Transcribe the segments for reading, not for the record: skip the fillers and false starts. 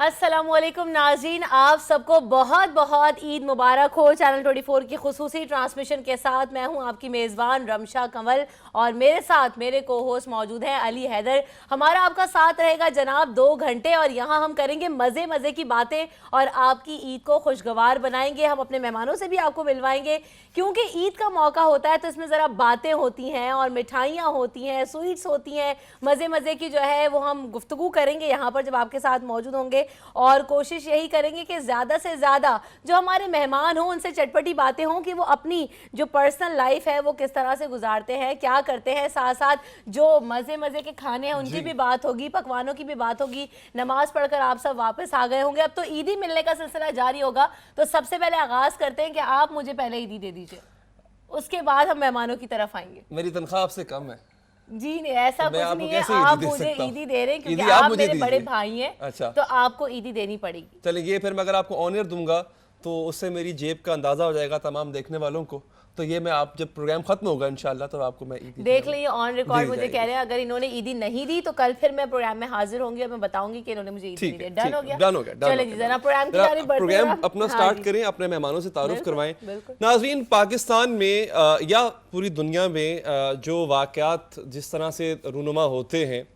अस्सलामुअलैकुम नाज़रीन, आप सबको बहुत बहुत ईद मुबारक हो। चैनल 24 की खुसूसी ट्रांसमिशन के साथ मैं हूं आपकी मेज़बान रमशा कंवल और मेरे साथ मेरे को होस्ट मौजूद हैं अली हैदर। हमारा आपका साथ रहेगा जनाब 2 घंटे और यहां हम करेंगे मज़े मज़े की बातें और आपकी ईद को खुशगवार बनाएंगे। हम अपने मेहमानों से भी आपको मिलवाएंगे क्योंकि ईद का मौका होता है तो इसमें ज़रा बातें होती हैं और मिठाइयाँ होती हैं, स्वीट्स होती हैं, मज़े मज़े की जो है वो हम गुफ्तगू करेंगे यहाँ पर जब आपके साथ मौजूद होंगे और कोशिश यही करेंगे कि ज़्यादा से ज़्यादा जो हमारे मेहमान हों उनसे चटपटी बातें हों कि वो अपनी जो पर्सनल लाइफ है वो किस तरह से गुजारते हैं, क्या करते हैं। साथ साथ जो मज़े मज़े के खाने हैं उनकी भी बात होगी, पकवानों की भी बात होगी। नमाज पढ़कर आप सब वापस आ गए होंगे, अब तो ईदी मिलने का सिलसिला जारी होगा। तो सबसे पहले आगाज़ करते हैं कि आप मुझे पहले ईदी दे दीजिए, उसके बाद हम मेहमानों की तरफ आएंगे। मेरी तनख्वाह आपसे कम है जी नहीं, ऐसा तो कुछ नहीं है। आप मुझे ईदी दे रहे हैं क्योंकि आप मेरे बड़े भाई हैं। अच्छा, तो आपको ईदी देनी पड़ेगी। चलिए, फिर मैं अगर आपको ऑनर दूंगा तो उससे मेरी जेब का अंदाजा हो जाएगा तमाम देखने वालों को। तो ये मैं आप जब प्रोग्राम खत्म होगा इंशाल्लाह तो आपको मैं ईदी देख लीजिए ऑन रिकॉर्ड मुझे कह रहे हैं अगर इन्होंने ईदी नहीं दी तो कल फिर मैं प्रोग्राम में हाजिर होंगी और मैं बताऊंगी कि इन्होंने मुझे ईदी दी। डन हो गया, डन हो गया। चलिए जी जरा प्रोग्राम की जारी बढ़ते हैं। प्रोग्राम अपना स्टार्ट करें, अपने मेहमानों से तारुफ करवाएं। नाज़रीन, पाकिस्तान में या पूरी दुनिया में जो वाक़यात जिस तरह से रूनुमा होते हैं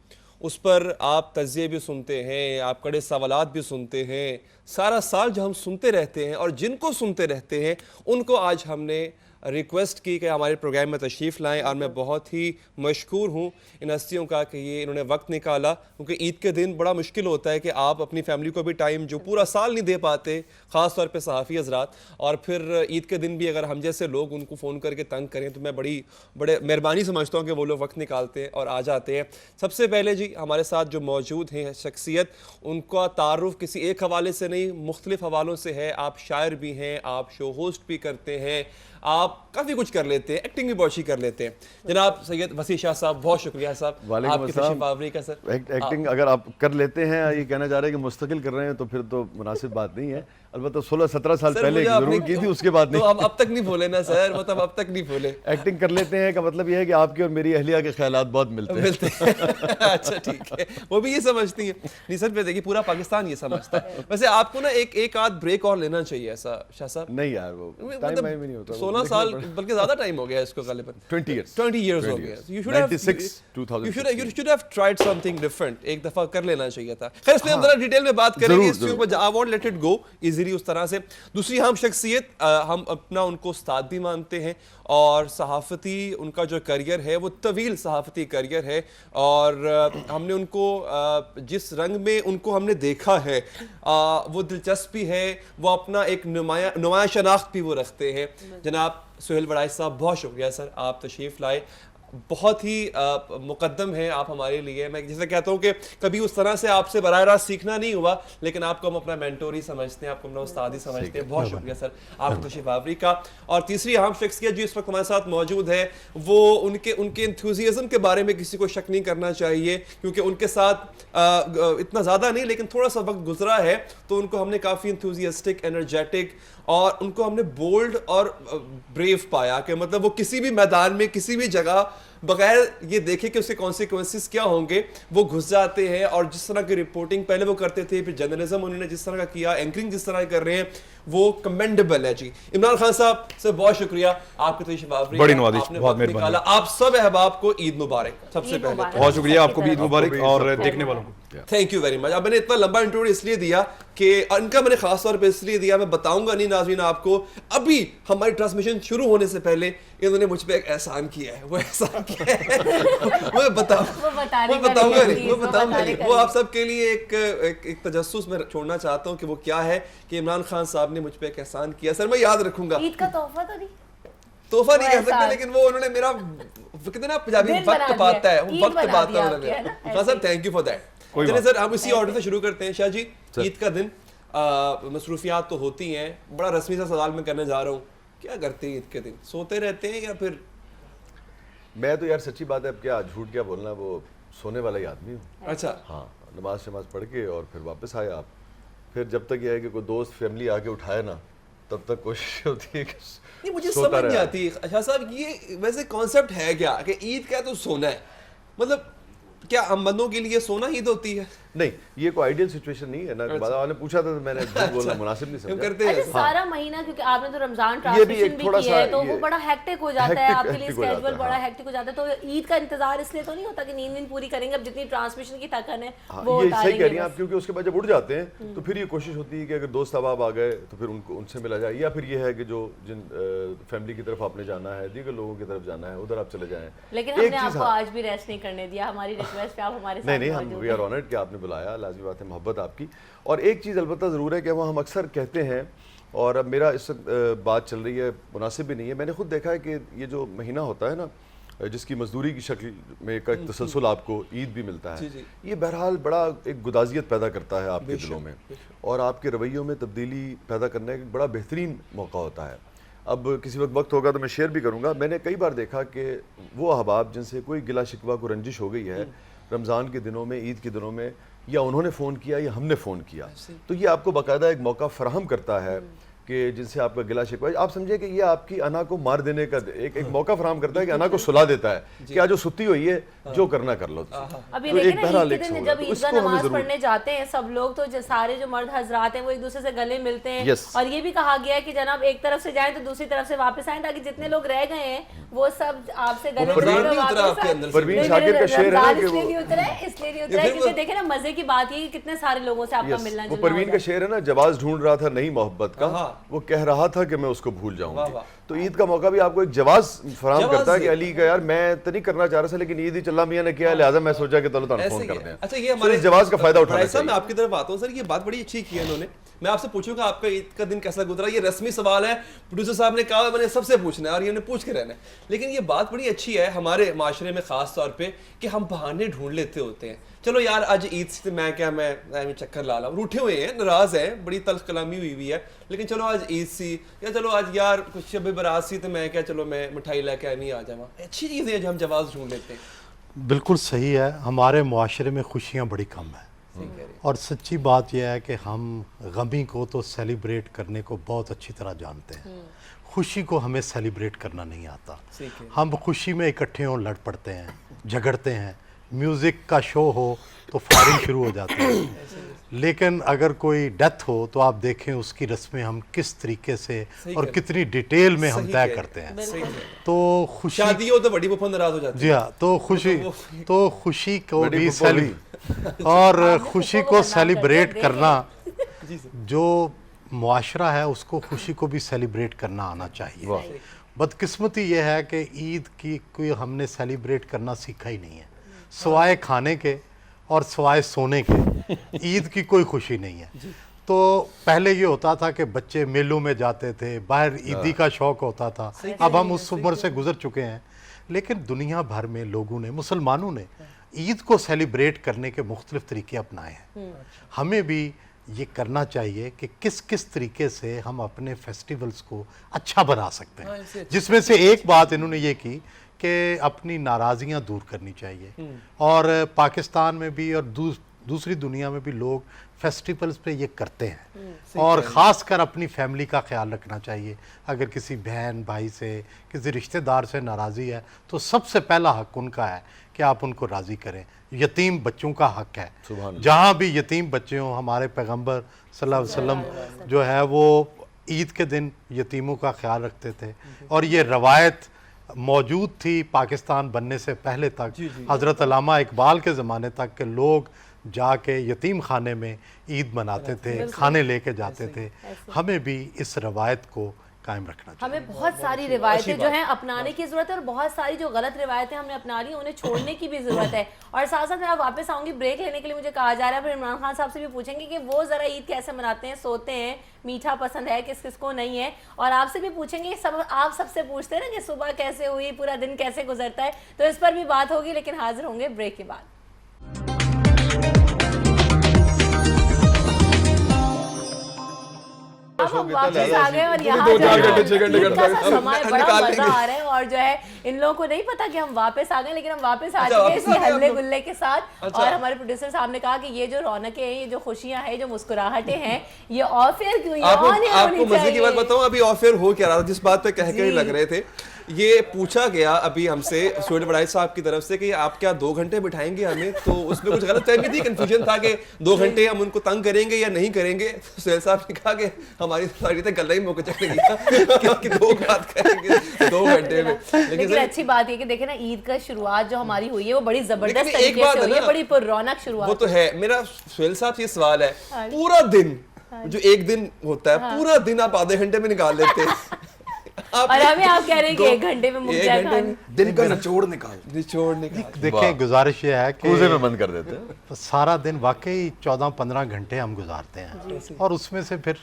उस पर आप तज़्ज़िये भी सुनते हैं, आप कड़े सवालात भी सुनते हैं। सारा साल जो हम सुनते रहते हैं और जिनको सुनते रहते हैं उनको आज हमने रिक्वेस्ट की कि हमारे प्रोग्राम में तशरीफ़ लाएं और मैं बहुत ही मशकूर हूँ इन हस्तियों का कि ये इन्होंने वक्त निकाला, क्योंकि ईद के दिन बड़ा मुश्किल होता है कि आप अपनी फैमिली को भी टाइम जो पूरा साल नहीं दे पाते, ख़ास तौर पे सहाफ़ी हज़रात, और फिर ईद के दिन भी अगर हम जैसे लोग उनको फ़ोन करके तंग करें तो मैं बड़े मेहरबानी समझता हूँ कि वो लोग वक्त निकालते हैं और आ जाते हैं। सबसे पहले जी हमारे साथ जो मौजूद हैं शख्सियत, उनका तारुफ़ किसी एक हवाले से नहीं मुख्तलिफ़ हवालों से है। आप शायर भी हैं, आप शो होस्ट भी करते हैं, आप काफ़ी कुछ कर लेते हैं, एक्टिंग भी बहुत अच्छी कर लेते हैं। जनाब सैयद वसी शाह साहब, बहुत शुक्रिया साहब आपकी तशरीफ आवरी का। सर एक्टिंग अगर आप कर लेते हैं, ये कहना चाह रहे हैं कि मुस्तकिल कर रहे हैं तो फिर तो मुनासिब बात नहीं है। अलबत्ता 16-17 साल पहले जरूर की थी, उसके बाद नहीं। तो अब तक नहीं बोले ना सर, मतलब अब तक नहीं बोले। एक्टिंग कर लेते हैं का मतलब ये है कि आपकी और मेरी अहलिया के ख्यालात बहुत मिलते हैं। अच्छा ठीक है, वो भी ये समझती है। नहीं सर, पे देखिए पूरा पाकिस्तान ये समझता है। वैसे आपको ना एक आध ब्रेक और लेना चाहिए ऐसा शाह साहब। नहीं यार, वो टाइम में नहीं होता। 16 साल बल्कि ज्यादा टाइम हो गया इसको, गालिबन 20 years हो गया। You should have tried something different, एक दफा कर लेना चाहिए था। खैर इसलिए हम जरा डिटेल में बात करेंगे इसके ऊपर। I won't let it go easily उस तरह से। दूसरी हम शख्सियत, हम अपना उनको उस्ताद भी मानते हैं और सहाफ़ती उनका जो करियर है वो तवील सहाफ़ती करियर है और हमने उनको जिस रंग में उनको हमने देखा है वो दिलचस्पी है, वो अपना एक नुमाया शनाख्त भी वो रखते हैं। जनाब सुहेल बड़ाई साहब, बहुत शुक्रिया सर आप तशरीफ़ लाए, बहुत ही मुकद्दम है आप हमारे लिए। मैं जैसे कहता हूँ कि कभी उस तरह से आपसे बराह रास्त सीखना नहीं हुआ, लेकिन आपको हम अपना मेंटोर ही समझते हैं, आपको अपना उस्ताद ही समझते हैं। बहुत शुक्रिया सर आपको तशरीफ़ आवरी का। और तीसरी अहम शख्सियत जो इस वक्त हमारे साथ मौजूद है वो उनके इंथुजियाज़म के बारे में किसी को शक नहीं करना चाहिए, क्योंकि उनके साथ इतना ज़्यादा नहीं लेकिन थोड़ा सा वक्त गुजरा है तो उनको हमने काफ़ी इंथुजियास्टिक, एनर्जेटिक और उनको हमने बोल्ड और ब्रेव पाया कि मतलब वो किसी भी मैदान में किसी भी जगह बगैर ये देखे कि उसके कॉन्सिक्वेंसेस क्या होंगे वो घुस जाते हैं। और जिस तरह की रिपोर्टिंग पहले वो करते थे, फिर जर्नलिज्म उन्होंने जिस तरह का किया, एंकरिंग जिस तरह कर रहे हैं, वो कमेंडेबल है जी। इमरान खान साहब सर बहुत शुक्रिया आपकी तशरीफ आवरी, बड़ी नवाज़िश, बहुत मेहरबानी। आप सब अहबाब को ईद मुबारक। सबसे पहले बहुत शुक्रिया, आपको भी ईद मुबारक और देखने वालों को थैंक यू वेरी मच। अब मैंने इतना लंबा इंट्रोड्यूस इसलिए दिया कि इनका मैंने खास तौर पे इसलिए दिया, मैं बताऊंगा नहीं नाज़रीन आपको, अभी हमारी ट्रांसमिशन शुरू होने से पहले इन्होंने मुझ पे एक एहसान किया है। वो एहसान किया है वो बताऊंगा नहीं, वो आप सबके लिए एक तजस्सुस में छोड़ना चाहता हूँ कि वो क्या है कि इमरान खान साहब ने मुझ पे एक एहसान किया। सर मैं याद रखूंगा। ईद का तोहफा तो नहीं, तोहफा नहीं कह सकते, लेकिन वो उन्होंने मेरा कितना पंजाबी वक्त पाता है, वक्त पाता है उन्होंने। हाँ sir, thank you for that. चलिए सर हम इसी ऑर्डर से शुरू करते हैं। शाह जी, ईद का दिन मसरूफियात तो होती हैं, बड़ा रस्मी सा सवाल मैं करने जा रहा हूँ, क्या करते हैं ईद के दिन? सोते रहते हैं या फिर? मैं तो यार सच्ची बात है, अब क्या झूठ क्या बोलना, वो सोने वाला ही आदमी हूँ। अच्छा हाँ, नमाज शमाज पढ़ के और फिर वापस आए आप, फिर जब तक ये है कि कोई दोस्त फैमिली आके उठाए ना तब तक कोशिश होती है कि नहीं, मुझे समझ नहीं आती अच्छा साहब ये वैसे कॉन्सेप्ट है क्या कि ईद का तो सोना है, मतलब क्या हम बंदों के लिए सोना ईद होती है? नहीं, ये कोई आइडियल सिचुएशन नहीं है ना। बाद वाले पूछा था तो मैंने झूठ बोलना मुनासिब नहीं समझा। करते हैं सारा महीना, क्योंकि आपने तो रमजान ट्रांसमिशन भी किया है, तो वो बड़ा हेक्टिक हो जाता है आपके लिए, स्केड्यूल बड़ा हेक्टिक हो जाता है। तो ईद का इंतजार इसलिए तो नहीं होता कि नींद पूरी करेंगे, अब जितनी ट्रांसमिशन की थकन है वो ये सही कह रही हैं आप, क्योंकि उसके बाद जब उठ जाते हैं तो फिर ये कोशिश होती है कि अगर दोस्त अहबाब आ गए तो फिर उनसे मिला जाए, या फिर ये है कि जो जिन फैमिली की तरफ आपने जाना है, दीगर लोगों की तरफ जाना है, उधर आप चले जाएं। लेकिन हमने आपको आज भी रेस्ट नहीं करने दिया, हमारी रिक्वेस्ट पे आप हमारे साथ नहीं, हम वी आर ऑनर्ड कि आपने बुलाया, लाज़मी बात है, मोहब्बत आपकी। और एक चीज़ अलबत्ता ज़रूर है कि वो हम अक्सर कहते हैं, और अब मेरा इस बात चल रही है, मुनासिब भी नहीं है, मैंने खुद देखा है कि ये जो महीना होता है ना, जिसकी मजदूरी की शक्ल में का एक तसलसल आपको ईद भी मिलता है, ये बहरहाल बड़ा एक गुदाजियत पैदा करता है आपके दिलों में, और आपके रवैयों में तब्दीली पैदा करने का बड़ा बेहतरीन मौका होता है। अब किसी वक्त होगा तो मैं शेयर भी करूँगा। मैंने कई बार देखा कि वो अहबाब जिनसे कोई गिला शिकवा को रंजिश हो गई है रमज़ान के दिनों में, ईद के दिनों में, या उन्होंने फ़ोन किया या हमने फ़ोन किया, तो ये आपको बाकायदा एक मौका फराहम करता है कि जिनसे आपका गिला शिकवा, आप समझे कि ये आपकी अना को मार देने का एक मौका फराहम करता है कि अना को सुला देता है कि आज जो सुती हुई है जो करना कर लो। अभी देखें ना, ईद के दिन जब ईद का नमाज पढ़ने जाते हैं सब लोग, तो सारे जो मर्द हजरात हैं वो एक दूसरे से गले मिलते हैं, और ये भी कहा गया है कि जनाब एक तरफ से जाएं तो दूसरी तरफ से वापस आएं, ताकि जितने लोग रह गए हैं वो सब आपसे गले मिलेंगे। परवीन शाकिर का शेर है कि इसलिए नहीं उतरा है क्योंकि देखें ना, मजे की बात ये कि कितने सारे लोगों से आपका मिलना जुलना। परवीन का शेर है ना, जवाज ढूंढ रहा था नई मोहब्बत का, वो कह रहा था कि मैं उसको भूल जाऊंगी। तो ईद का मौका भी आपको एक जवाज फराहम करता है कि अली का यार मैं तो नहीं करना चाह रहा था, लेकिन ईद ही चल्ला मियां ने किया, लिहाजा मैं सोचा कि चलो तुम फोन करते हैं। अच्छा, ये हमारे जवाज का फायदा उठाना चाहिए। मैं आपकी तरफ आता हूं सर, ये बात बड़ी अच्छी की है इन्होंने। मैं आपसे पूछूंगा आपका ईद का दिन कैसा गुजरा, ये रस्मी सवाल है, प्रोड्यूसर साहब ने कहा मैंने सबसे पूछना है और ये उन्हें पूछ के रहना है, लेकिन ये बात बड़ी अच्छी है हमारे माशरे में खास तौर पे कि हम बहाने ढूंढ लेते होते हैं। चलो यार आज ईद से मैं चक्कर ला रहा हूँ, रूठे हुए हैं, नाराज हैं, बड़ी तल्ख कलामी हुई है, लेकिन चलो आज ईद सी, या चलो आज यार कुछ शब बारात सी, तो मैं क्या चलो मैं मिठाई लेके आनी आ जावा। अच्छी चीज़ है जो हम जवाब ढूंढ लेते हैं। बिल्कुल सही है, हमारे मुआशरे में खुशियाँ बड़ी कम है, और सच्ची बात यह है कि हम गमी को तो सेलिब्रेट करने को बहुत अच्छी तरह जानते हैं, खुशी को हमें सेलिब्रेट करना नहीं आता। हम खुशी में इकट्ठे हों लड़ पड़ते हैं, झगड़ते हैं, म्यूज़िक का शो हो तो फायरिंग शुरू हो जाती है, लेकिन अगर कोई डेथ हो तो आप देखें उसकी रस्में हम किस तरीके से और कितनी डिटेल में हम तय करते हैं। तो खुशी शादी हो तो बड़ी बुफा नाराज हो जाती है। जी हाँ, तो खुशी को भी और खुशी को सेलिब्रेट करना, जो मुआशरा है उसको खुशी को भी सेलिब्रेट करना आना चाहिए। बदकिस्मती यह है कि ईद की कोई हमने सेलिब्रेट करना सीखा ही नहीं है, सवाए खाने के और सवाए सोने के ईद की कोई खुशी नहीं है। तो पहले ये होता था कि बच्चे मेलों में जाते थे, बाहर ईदी का शौक होता था, अब हम उस उम्र से गुजर चुके हैं, लेकिन दुनिया भर में लोगों ने, मुसलमानों ने ईद को सेलिब्रेट करने के मुख्तलिफ तरीके अपनाए हैं। हमें भी ये करना चाहिए कि किस किस तरीके से हम अपने फेस्टिवल्स को अच्छा बना सकते हैं, जिसमें से एक बात इन्होंने ये की कि अपनी नाराज़ियाँ दूर करनी चाहिए, और पाकिस्तान में भी और दूसरी दुनिया में भी लोग फेस्टिवल्स पे ये करते हैं, और ख़ास कर अपनी फैमिली का ख्याल रखना चाहिए। अगर किसी बहन भाई से, किसी रिश्तेदार से नाराज़ी है तो सबसे पहला हक उनका है कि आप उनको राज़ी करें। यतीम बच्चों का हक है, जहाँ भी यतीम बच्चे हों, हमारे पैगम्बर सल्लल्लाहु अलैहि वसल्लम जो है वो ईद के दिन यतीमों का ख्याल रखते थे, और ये रवायत मौजूद थी पाकिस्तान बनने से पहले तक। हज़रत अल्लामा इकबाल के ज़माने तक के लोग जाके यतीम खाने में ईद मनाते थे, खाने लेके जाते थे। हमें भी इस रवायत को कायम रखना चाहिए। हमें बहुत सारी रिवायतें जो हैं अपनाने की ज़रूरत है, और बहुत सारी जो गलत रिवायतें हमने अपना ली उन्हें छोड़ने की भी ज़रूरत है। और साथ साथ मैं वापस आऊँगी, ब्रेक लेने के लिए मुझे कहा जा रहा है, फिर इमरान खान साहब से भी पूछेंगे कि वो ज़रा ईद कैसे मनाते हैं, सोते हैं, मीठा पसंद है किस किस को नहीं है, और आपसे भी पूछेंगे, सब आप सबसे पूछते हैं ना कि सुबह कैसे हुई, पूरा दिन कैसे गुजरता है, तो इस पर भी बात होगी, लेकिन हाजिर होंगे ब्रेक के बाद। हम वापस आ गए और यहाँ समय बड़ा मजा आ रहा है, और जो है इन लोगों को नहीं पता कि हम वापस आ गए, लेकिन हम वापस आ चुके हैं इसी हल्ले गुल्ले के साथ। और हमारे प्रोड्यूसर साहब ने कहा कि ये जो रौनकें हैं, ये जो खुशियां हैं, जो मुस्कुराहटें हैं, ये ऑफ एयर क्यों? आपको मजे की बात बताऊं, अभी ऑफ एयर हो क्या रहा था, जिस बात पे कह के लग रहे थे, ये पूछा गया अभी हमसे स्टूडेंट बड़ाई साहब की तरफ से कि आप क्या 2 घंटे बिठाएंगे हमें, तो उसमें कुछ गलत फहमी थी, कंफ्यूजन था कि 2 घंटे हम उनको तंग करेंगे या नहीं करेंगे। तो सुहेल साहब ने कहा कि हमारी सारी तक गला ही मौके चढ़ गया कि 2 बात करेंगे 2 घंटे में। लेकिन अच्छी बात है कि देखे ना, ईद का शुरुआत जो हमारी हुई है वो बड़ी जबरदस्त लेकिन एक तरीके बात से है हुई है, ना, बड़ी पुररौनक शुरुआत। वो तो है। मेरा सुहेल साहब से सवाल है, पूरा दिन जो एक दिन होता है पूरा दिन आप आधे घंटे में निकाल लेते हैं और हमें आप कह रहे हैं कि 1 घंटे में मुक जाए खाना। दिन का निचोड़ निकाल। देखिए गुजारिश ये है कूजे में कि बंद कर देते हैं। सारा दिन वाकई 14-15 घंटे हम गुजारते हैं और उसमें से फिर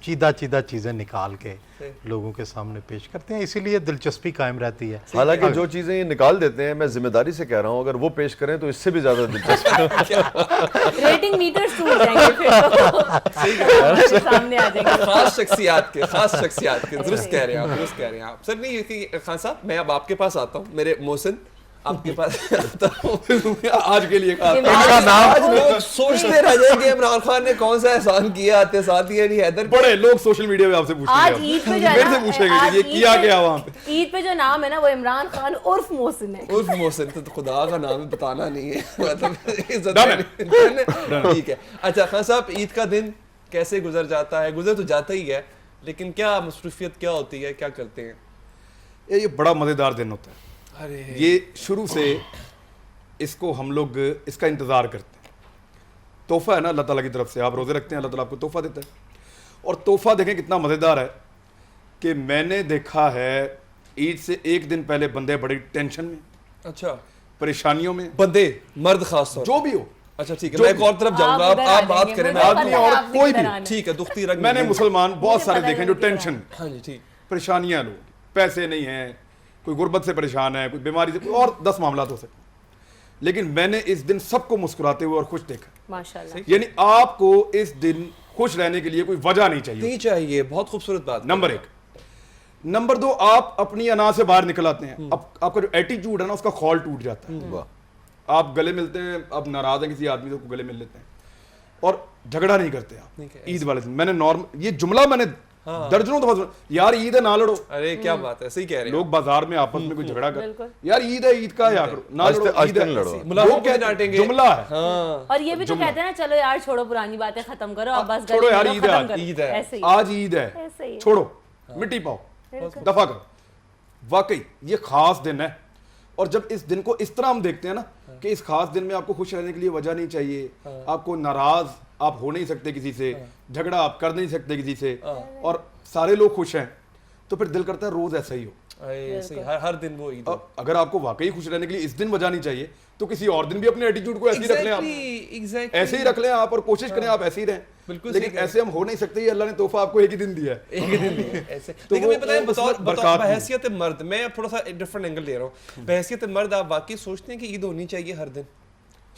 चीदा चीज़ें निकाल के लोगों के सामने पेश करते हैं, इसीलिए दिलचस्पी कायम रहती है। हालांकि जो चीजें ये निकाल देते हैं, मैं जिम्मेदारी से कह रहा हूँ, अगर वो पेश करें तो इससे भी ज्यादा दिलचस्प। रेटिंग मीटर टूट जाएंगे फिर तो सामने आ जाएंगे। खास शख्सियात के दुरुस्त कह रहे हैं आप सर। नहीं कि खान साहब, मैं अब आपके पास आता हूँ, मेरे मोहसिन आपके पास आता हूँ आज के लिए। आज लोग सोचते रह जाएंगे इमरान खान ने कौन सा एहसान किया आते साथ ही नहीं हैदर। बड़े लोग सोशल मीडिया पे आपसे आज पूछेंगे, ईद पे जो है मेरे से ना, पूछेंगे आज ये ईद किया पे- क्या वहाँ पे। ईद पे जो नाम है ना वो इमरान खान उर्फ मोहसिन है। उर्फ मोहसिन तो खुदा का नाम है, बताना नहीं है मतलब इज्जत नहीं। ठीक है। अच्छा खान साहब, ईद का दिन कैसे गुजर जाता है? गुजर तो जाता ही है, लेकिन क्या मसरूफियत क्या होती है, क्या करते हैं? ये बड़ा मज़ेदार दिन होता है। अरे ये शुरू से इसको हम लोग इसका इंतज़ार करते हैं। तोहफा है ना अल्लाह ताला की तरफ से, आप रोज़े रखते हैं, अल्लाह ताला आपको तोहफा देता है। और तोहफा देखें कितना मज़ेदार है कि मैंने देखा है ईद से 1 दिन पहले बंदे बड़ी टेंशन में, अच्छा, परेशानियों में, बंदे मर्द खास तौर जो भी हो। अच्छा ठीक है, मैं एक और तरफ जाऊंगा, आप उधर आ आप बात जाएंगे, करें, मुझे मैं पता आदमी है और आपने कोई किधर भी। आना है। ठीक है, दुखती रंग मैंने मुसलमान बहुत सारे पता है देखे जो किधर टेंशन, हाँ जी ठीक, परेशानियां, लोग पैसे नहीं हैं, कोई गुर्बत से परेशान है, कोई बीमारी से, कोई और 10 मामला हो सकते हैं। लेकिन मैंने इस दिन सबको मुस्कुराते हुए और खुश देखा। माशाल्लाह। यानी आपको इस दिन खुश रहने के लिए कोई वजह नहीं चाहिए। नहीं चाहिए, बहुत खूबसूरत बात। नंबर 1। नंबर 2, आप अपनी अना से बाहर निकल आते हैं, अब आपका जो एटीट्यूड है ना उसका खौल टूट जाता है। वाह। आप गले मिलते हैं, अब नाराज हैं किसी आदमी से, गले मिल लेते हैं और झगड़ा नहीं करते आप ईद वाले दिन। मैंने नॉर्मल ये जुमला मैंने दर्जनों दफा सुना, यार ईद है ना लड़ो। अरे क्या बात है, सही कह रहे हैं लोग बाजार में आपस में कोई झगड़ा कर, बिल्कुल। यार ईद है, ईद का या करो ना आज लड़ो, आज ईद है। तक लड़ो। मुलाजिम लोग को कहते हैं, डांटेंगे। जुमला है। हाँ, और ये भी तो कहते हैं ना, चलो यार छोड़ो पुरानी बातें खत्म करो, अब बस छोड़ो गले यार, मिलो, ईद है खत्म आज, करो। ईद है। ऐसे ही। आज ईद ऐसे ही है, है। छोड़ो, मिट्टी पाओ, दफा करो। वाकई ये खास दिन है, और जब इस दिन को इस तरह हम देखते हैं ना कि इस खास दिन में आपको खुश रहने के लिए वजह नहीं चाहिए, आपको नाराज आप हो नहीं सकते किसी से, झगड़ा आप कर नहीं सकते किसी से, और सारे लोग खुश हैं, तो फिर दिल करता है रोज ऐसा ही हो। ऐसे ही, हर दिन वो ईद। अब अगर आपको वाकई खुश रहने के लिए इस दिन वजह नहीं चाहिए, तो किसी और दिन भी अपने एटीट्यूड को ऐसे ही रख लें आप, एग्जैक्टली ऐसे ही रख लें आप, और कोशिश करें आप ऐसे ही रहें। बिल्कुल लेकिन सही कह ऐसे हम हो नहीं सकते, ये अल्लाह ने तोहफा आपको एक ही दिन दिया है। एक दिन नहीं, ऐसे। तो लेकिन वो- मैं बताएं, वो उसमें बतौर बरकत नहीं। बहैसियत मर्द, मैं अब थोड़ा सा डिफरेंट एंगल ले रहा हूँ। बहैसियत मर्द आप वाकई सोचते हैं कि ईद होनी चाहिए हर दिन?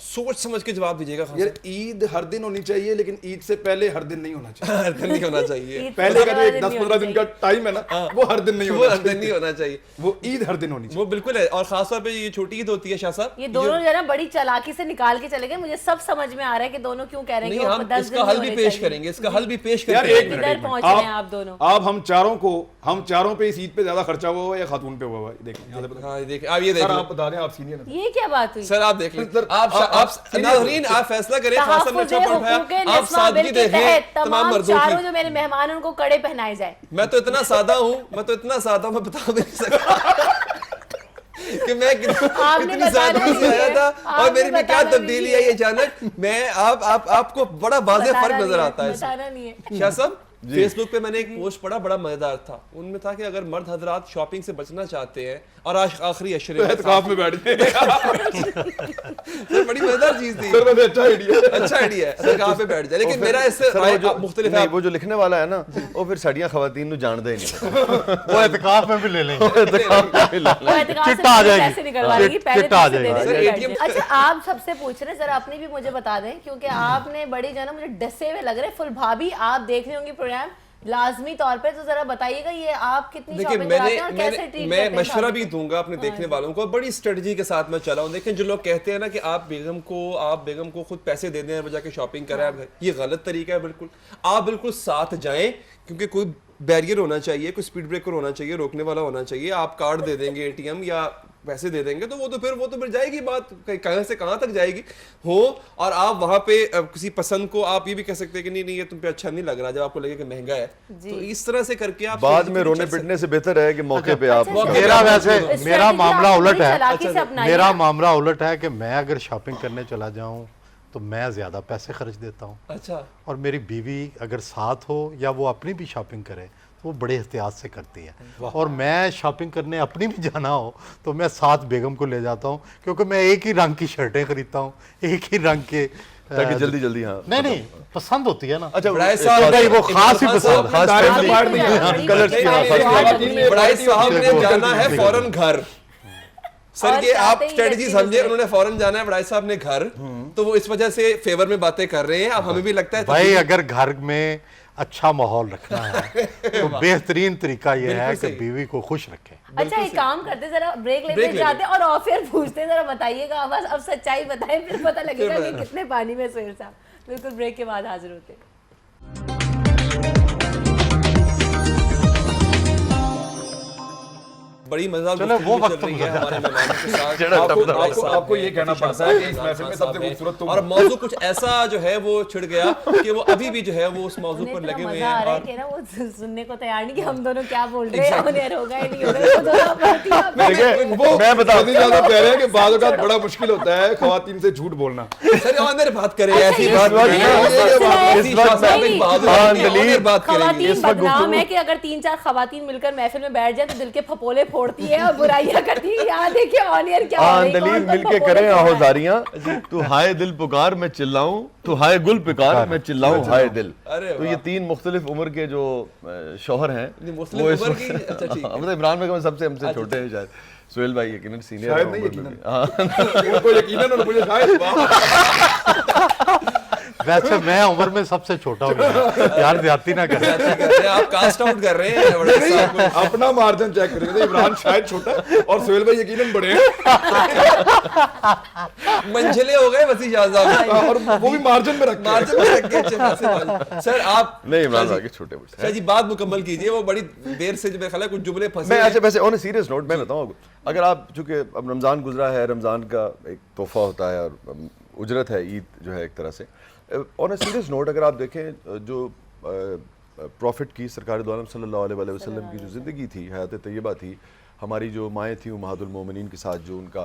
सोच समझ के जवाब दीजिएगा खान यार ईद हर दिन होनी चाहिए, लेकिन ईद से पहले हर दिन नहीं होना चाहिए। साहब। हर दिन नहीं होना चाहिए, ईद पहले का जो एक दिन 10-15 दिन का टाइम है ना, वो हर दिन नहीं वो होना हर दिन नहीं चाहिए। होना चाहिए, वो ईद हर दिन होनी चाहिए। वो बिल्कुल है। और खासतौर पे ये छोटी ईद होती है शाह साहब, ये दोनों जो है ना बड़ी चालाकी से निकाल के चले गए। मुझे सब समझ में आ रहा है कि दोनों क्यों कह रहे हैं नहीं कि वो हम 10 इसका दिन हल नहीं भी होने पेश चाहिए। करेंगे, इसका हल भी पेश यार करके एक किधर मिनट, पहुंच रहे हैं आप दोनों? आप हम चारों पे इस ईद पे ज्यादा खर्चा हुआ है या खातून पे हुआ है? देखिए ज्यादा पता- हाँ देखिए, आप ये देख सर लें। आप बता दें, आप सीनियर हैं। ये क्या बात हुई? सर आप देख लें, सर, आप नाज़रीन आप फैसला करें। खान साहब ने अच्छा पॉइंट उठाया, आप सादगी देखें तमाम मर्दों चारों की। जो मेरे मेहमान हैं, उनको कड़े पहनाए जाए। मैं तो इतना सादा हूँ, मैं बता भी नहीं सकता कि मैं आपने कितनी सादगी बताना से आया नहीं था है। और मेरी में क्या आपने तब्दीली है ये अचानक। मैं आपको बड़ा वाज़ेह बताना फर्क नहीं नजर है, आता है इसमें। बताना नहीं है। शाह साहब, फेसबुक पे मैंने एक पोस्ट पढ़ा, बड़ा मजेदार था। उनमें था कि अगर मर्द हजरात शॉपिंग से बचना चाहते हैं और आखिरी अशरे में एहतिकाफ में बैठ गए। सर, बड़ी मजेदार चीज थी। सर वैसे अच्छा आइडिया। अच्छा आइडिया है, एहतिकाफ पे बैठ जाए। लेकिन मेरा इससे सर, वो राय जो मुख्तलिफ नहीं, है। वो जो लिखने वाला है ना, वो फिर साड़ियाँ खवातीन नु जानता ही नहीं। वो एहतिकाफ में भी ले लेंगे। वो एहतिकाफ से चिट्टा आ जाएगी। पैसे निकलवा लेगी, पहले चिट्टा आ पैसे दे जाएगी। देंगे, सर, बैठ ATM जाए। अच्छा आप सबसे पूछ रहे हैं, जरा अपने भी मुझे बता दें, क्योंकि आपने बड़ी जो है ना मुझे डसे हुए लग रहे हैं। फुल भाभी आप देख रहे होंगे प्रोग्राम लाजमी तौर पे, तो जरा बताइएगा ये आप कितनी देखिए, शॉपिंग कराते हैं और कैसे ट्रीट करते मैं हैं मशवरा सालों भी को? दूंगा अपने देखने वालों को, बड़ी स्ट्रेटजी के साथ मैं चला हूँ। देखें, जो लोग कहते हैं ना कि आप बेगम को खुद पैसे दे दें बजाय के शॉपिंग करें, ये गलत तरीका है। बिल्कुल आप बिल्कुल साथ जाएं, क्योंकि कोई बैरियर होना चाहिए, कोई स्पीड ब्रेकर होना चाहिए, रोकने वाला होना चाहिए। आप कार्ड दे देंगे एटीएम या पैसे दे देंगे तो वो तो फिर जाएगी बात, कहां से कहां तक जाएगी हो। और आप वहां पे किसी पसंद को आप ये भी कह सकते हैं कि नहीं ये तुम पे अच्छा नहीं लग रहा, जब आपको लगे कि महंगा है, तो इस तरह से करके आप बाद में रोने पिटने से बेहतर है कि मौके पे आप मेरा वैसे मेरा मामला उलट चालाकी से है, अपनाइए। मेरा मामला उलट है कि मैं अगर शॉपिंग करने चला जाऊं तो मैं ज़्यादा पैसे खर्च देता हूं, अच्छा और मेरी बीवी अगर साथ हो या वो अपनी भी शॉपिंग करे तो वो बड़े एहतियात से करती है। और मैं शॉपिंग करने अपनी भी जाना हो तो मैं साथ बेगम को ले जाता हूँ, क्योंकि मैं एक ही रंग की शर्टें खरीदता हूँ, एक ही रंग के ताकि जल्दी जल्दी हाँ नहीं पसंद होती है ना। अच्छा बड़ाई साहब नहीं, वो खास ही पसंद, खास दायरे से फैमिली बाहर नहीं है। कलर्स की हाँ, खास फैमिली। बड़ाई साहब ने जाना है फौरन घर। सर और ये आप चाहते ही स्ट्रेटजी व्यक्ति समझे, दूसरे- उन्होंने फौरन जाना है बड़ाई साहब ने घर, तो वो इस वजह से फेवर में बातें कर रहे हैं। अब हमें भी लगता है भाई अगर घर में अच्छा माहौल रखना है तो बेहतरीन तरीका ये है कि सही। बीवी को खुश रखें। अच्छा एक काम करते जरा ब्रेक ब्रेक लेते ले जाते और ऑफ एयर पूछते जरा बताइएगा, बस अब सच्चाई बताएं फिर पता लगेगा कि बताना। कितने पानी में सुहेल साहब। बिल्कुल ब्रेक के बाद हाजिर होते हैं। बड़ी मजेदार चलो, गुफ्तगू वो चल वक्त रही है गुजर हमारे मेहमानों के साथ। आपको ये कहना पड़ता है कि इस महफिल में सबसे खूबसूरत तुम और मौजू कुछ ऐसा जो है वो छिड़ गया कि वो अभी भी जो है वो उस मौजू उन्हें पर इतना लगे हुए मजा आ हैं। रहा है और कि ना वो सुनने को तैयार नहीं कि हम दोनों क्या बोल रहे हैं, ऑन एयर होगा ही नहीं होगा, वो दोनों बात ही आप- देखिए मैं बता इतनी ज्यादा कह रहे हैं कि बाद औक़ात बड़ा मुश्किल होता है खवातीन से झूठ बोलना। सर ऑनर बात करें, अच्छा, ऐसी ये बात सुनिए, नहीं ये है। सिलसिला है। ऐसी शाह साहब एक बहादुर हाँ, आदमी हैं, दलील। ऑनर बात करेंगे। खवातीन इस वक्त बदनाम गुफ्तगू- है कि अगर 3-4 खवातीन मिलकर महफिल में बैठ जाए तो दिल के फपोले फोड़ती है और बुराइयां करती है। यहाँ देखिए ऑन एयर क्या हो रही है, दलील कौन-कौन मिलके फपोले करें फोड़ रहा है। आहोजारियां, तू हाय दिल पुकार मैं चिल्लाऊं, तू हाय गुल पुकार मैं चिल्लाऊं हाय दिल। अरे तो ये 3 मुख्तलिफ उम्र के जो शौहर हैं नहीं, मुख्तलिफ उम्र की, अच्छा, ठीक है। मतलब इमरान बेगम सबसे हमसे छोटे हैं शायद, सुहेल भाई यकीनन सीनियर शायद नहीं, यकीनन। उनको यकीनन और मुझे शायद वैसे मैं उम्र में सबसे छोटा हूँ यार, ज्यादती ना करें। ऐसा कहते हैं, आप कास्ट आउट कर रहे हैं बड़े साहब को। अपना मार्जिन चेक करेंगे। इमरान शायद छोटा है और सुहेल भाई यकीनन बड़े हैं मंझले हो गए वसी शाह साहब, और वो भी मार्जिन में रखते हैं। मार्जिन में रख के अच्छे खासे मार्जिन। सर आप नहीं इमरान भाई के छोटे मुझसे। शाह जी बात मुकम्मल कीजिए, वो बड़ी देर से जो मेरे ख्याल है कुछ जुमले फंसे मैं हैं। अच्छा वैसे ऑन अ सीरियस नोट मैं बताऊं, अगर आप चूंकि अब रमज़ान गुजरा है, रमज़ान का एक तोहफा होता है और उजरत है ईद जो है एक तरह से। ऑन अ सीरियस नोट अगर आप देखें जो प्रॉफिट की सरकार दो आलम सल्लल्लाहु अलैहि वसल्लम की जो ज़िंदगी थी, हयात तय्यबा थी, हमारी जो माएँ थी उम्महातुल मोमिनीन के साथ जो उनका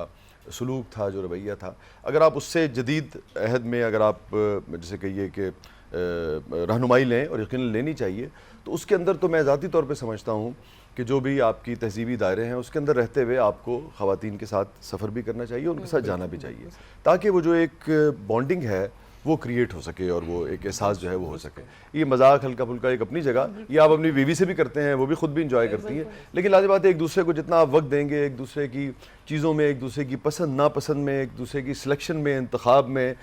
सलूक था, जो रवैया था, अगर आप उससे जदीद अहद में अगर आप जैसे कहिए कि रहनुमाई लें और यकीनन लेनी चाहिए, तो उसके अंदर तो मैं ज़ाती तौर पे समझता हूँ कि जो भी आपकी तहजीबी दायरे हैं उसके अंदर रहते हुए आपको ख़वातीन के साथ सफ़र भी करना चाहिए, उनके साथ जाना भी चाहिए, ताकि वो जो एक बॉन्डिंग है वो क्रिएट हो सके और वो एक एहसास जो है वो हो सके। ये मजाक हल्का फुल्का एक अपनी जगह, ये आप अपनी बीवी से भी करते हैं, वो भी खुद भी इंजॉय करती हैं, लेकिन लाज़िम बात है एक दूसरे को जितना आप वक्त देंगे, एक दूसरे की चीज़ों में, एक दूसरे की पसंद नापसंद में, एक दूसरे की सिलेक्शन में, इंतखाब में,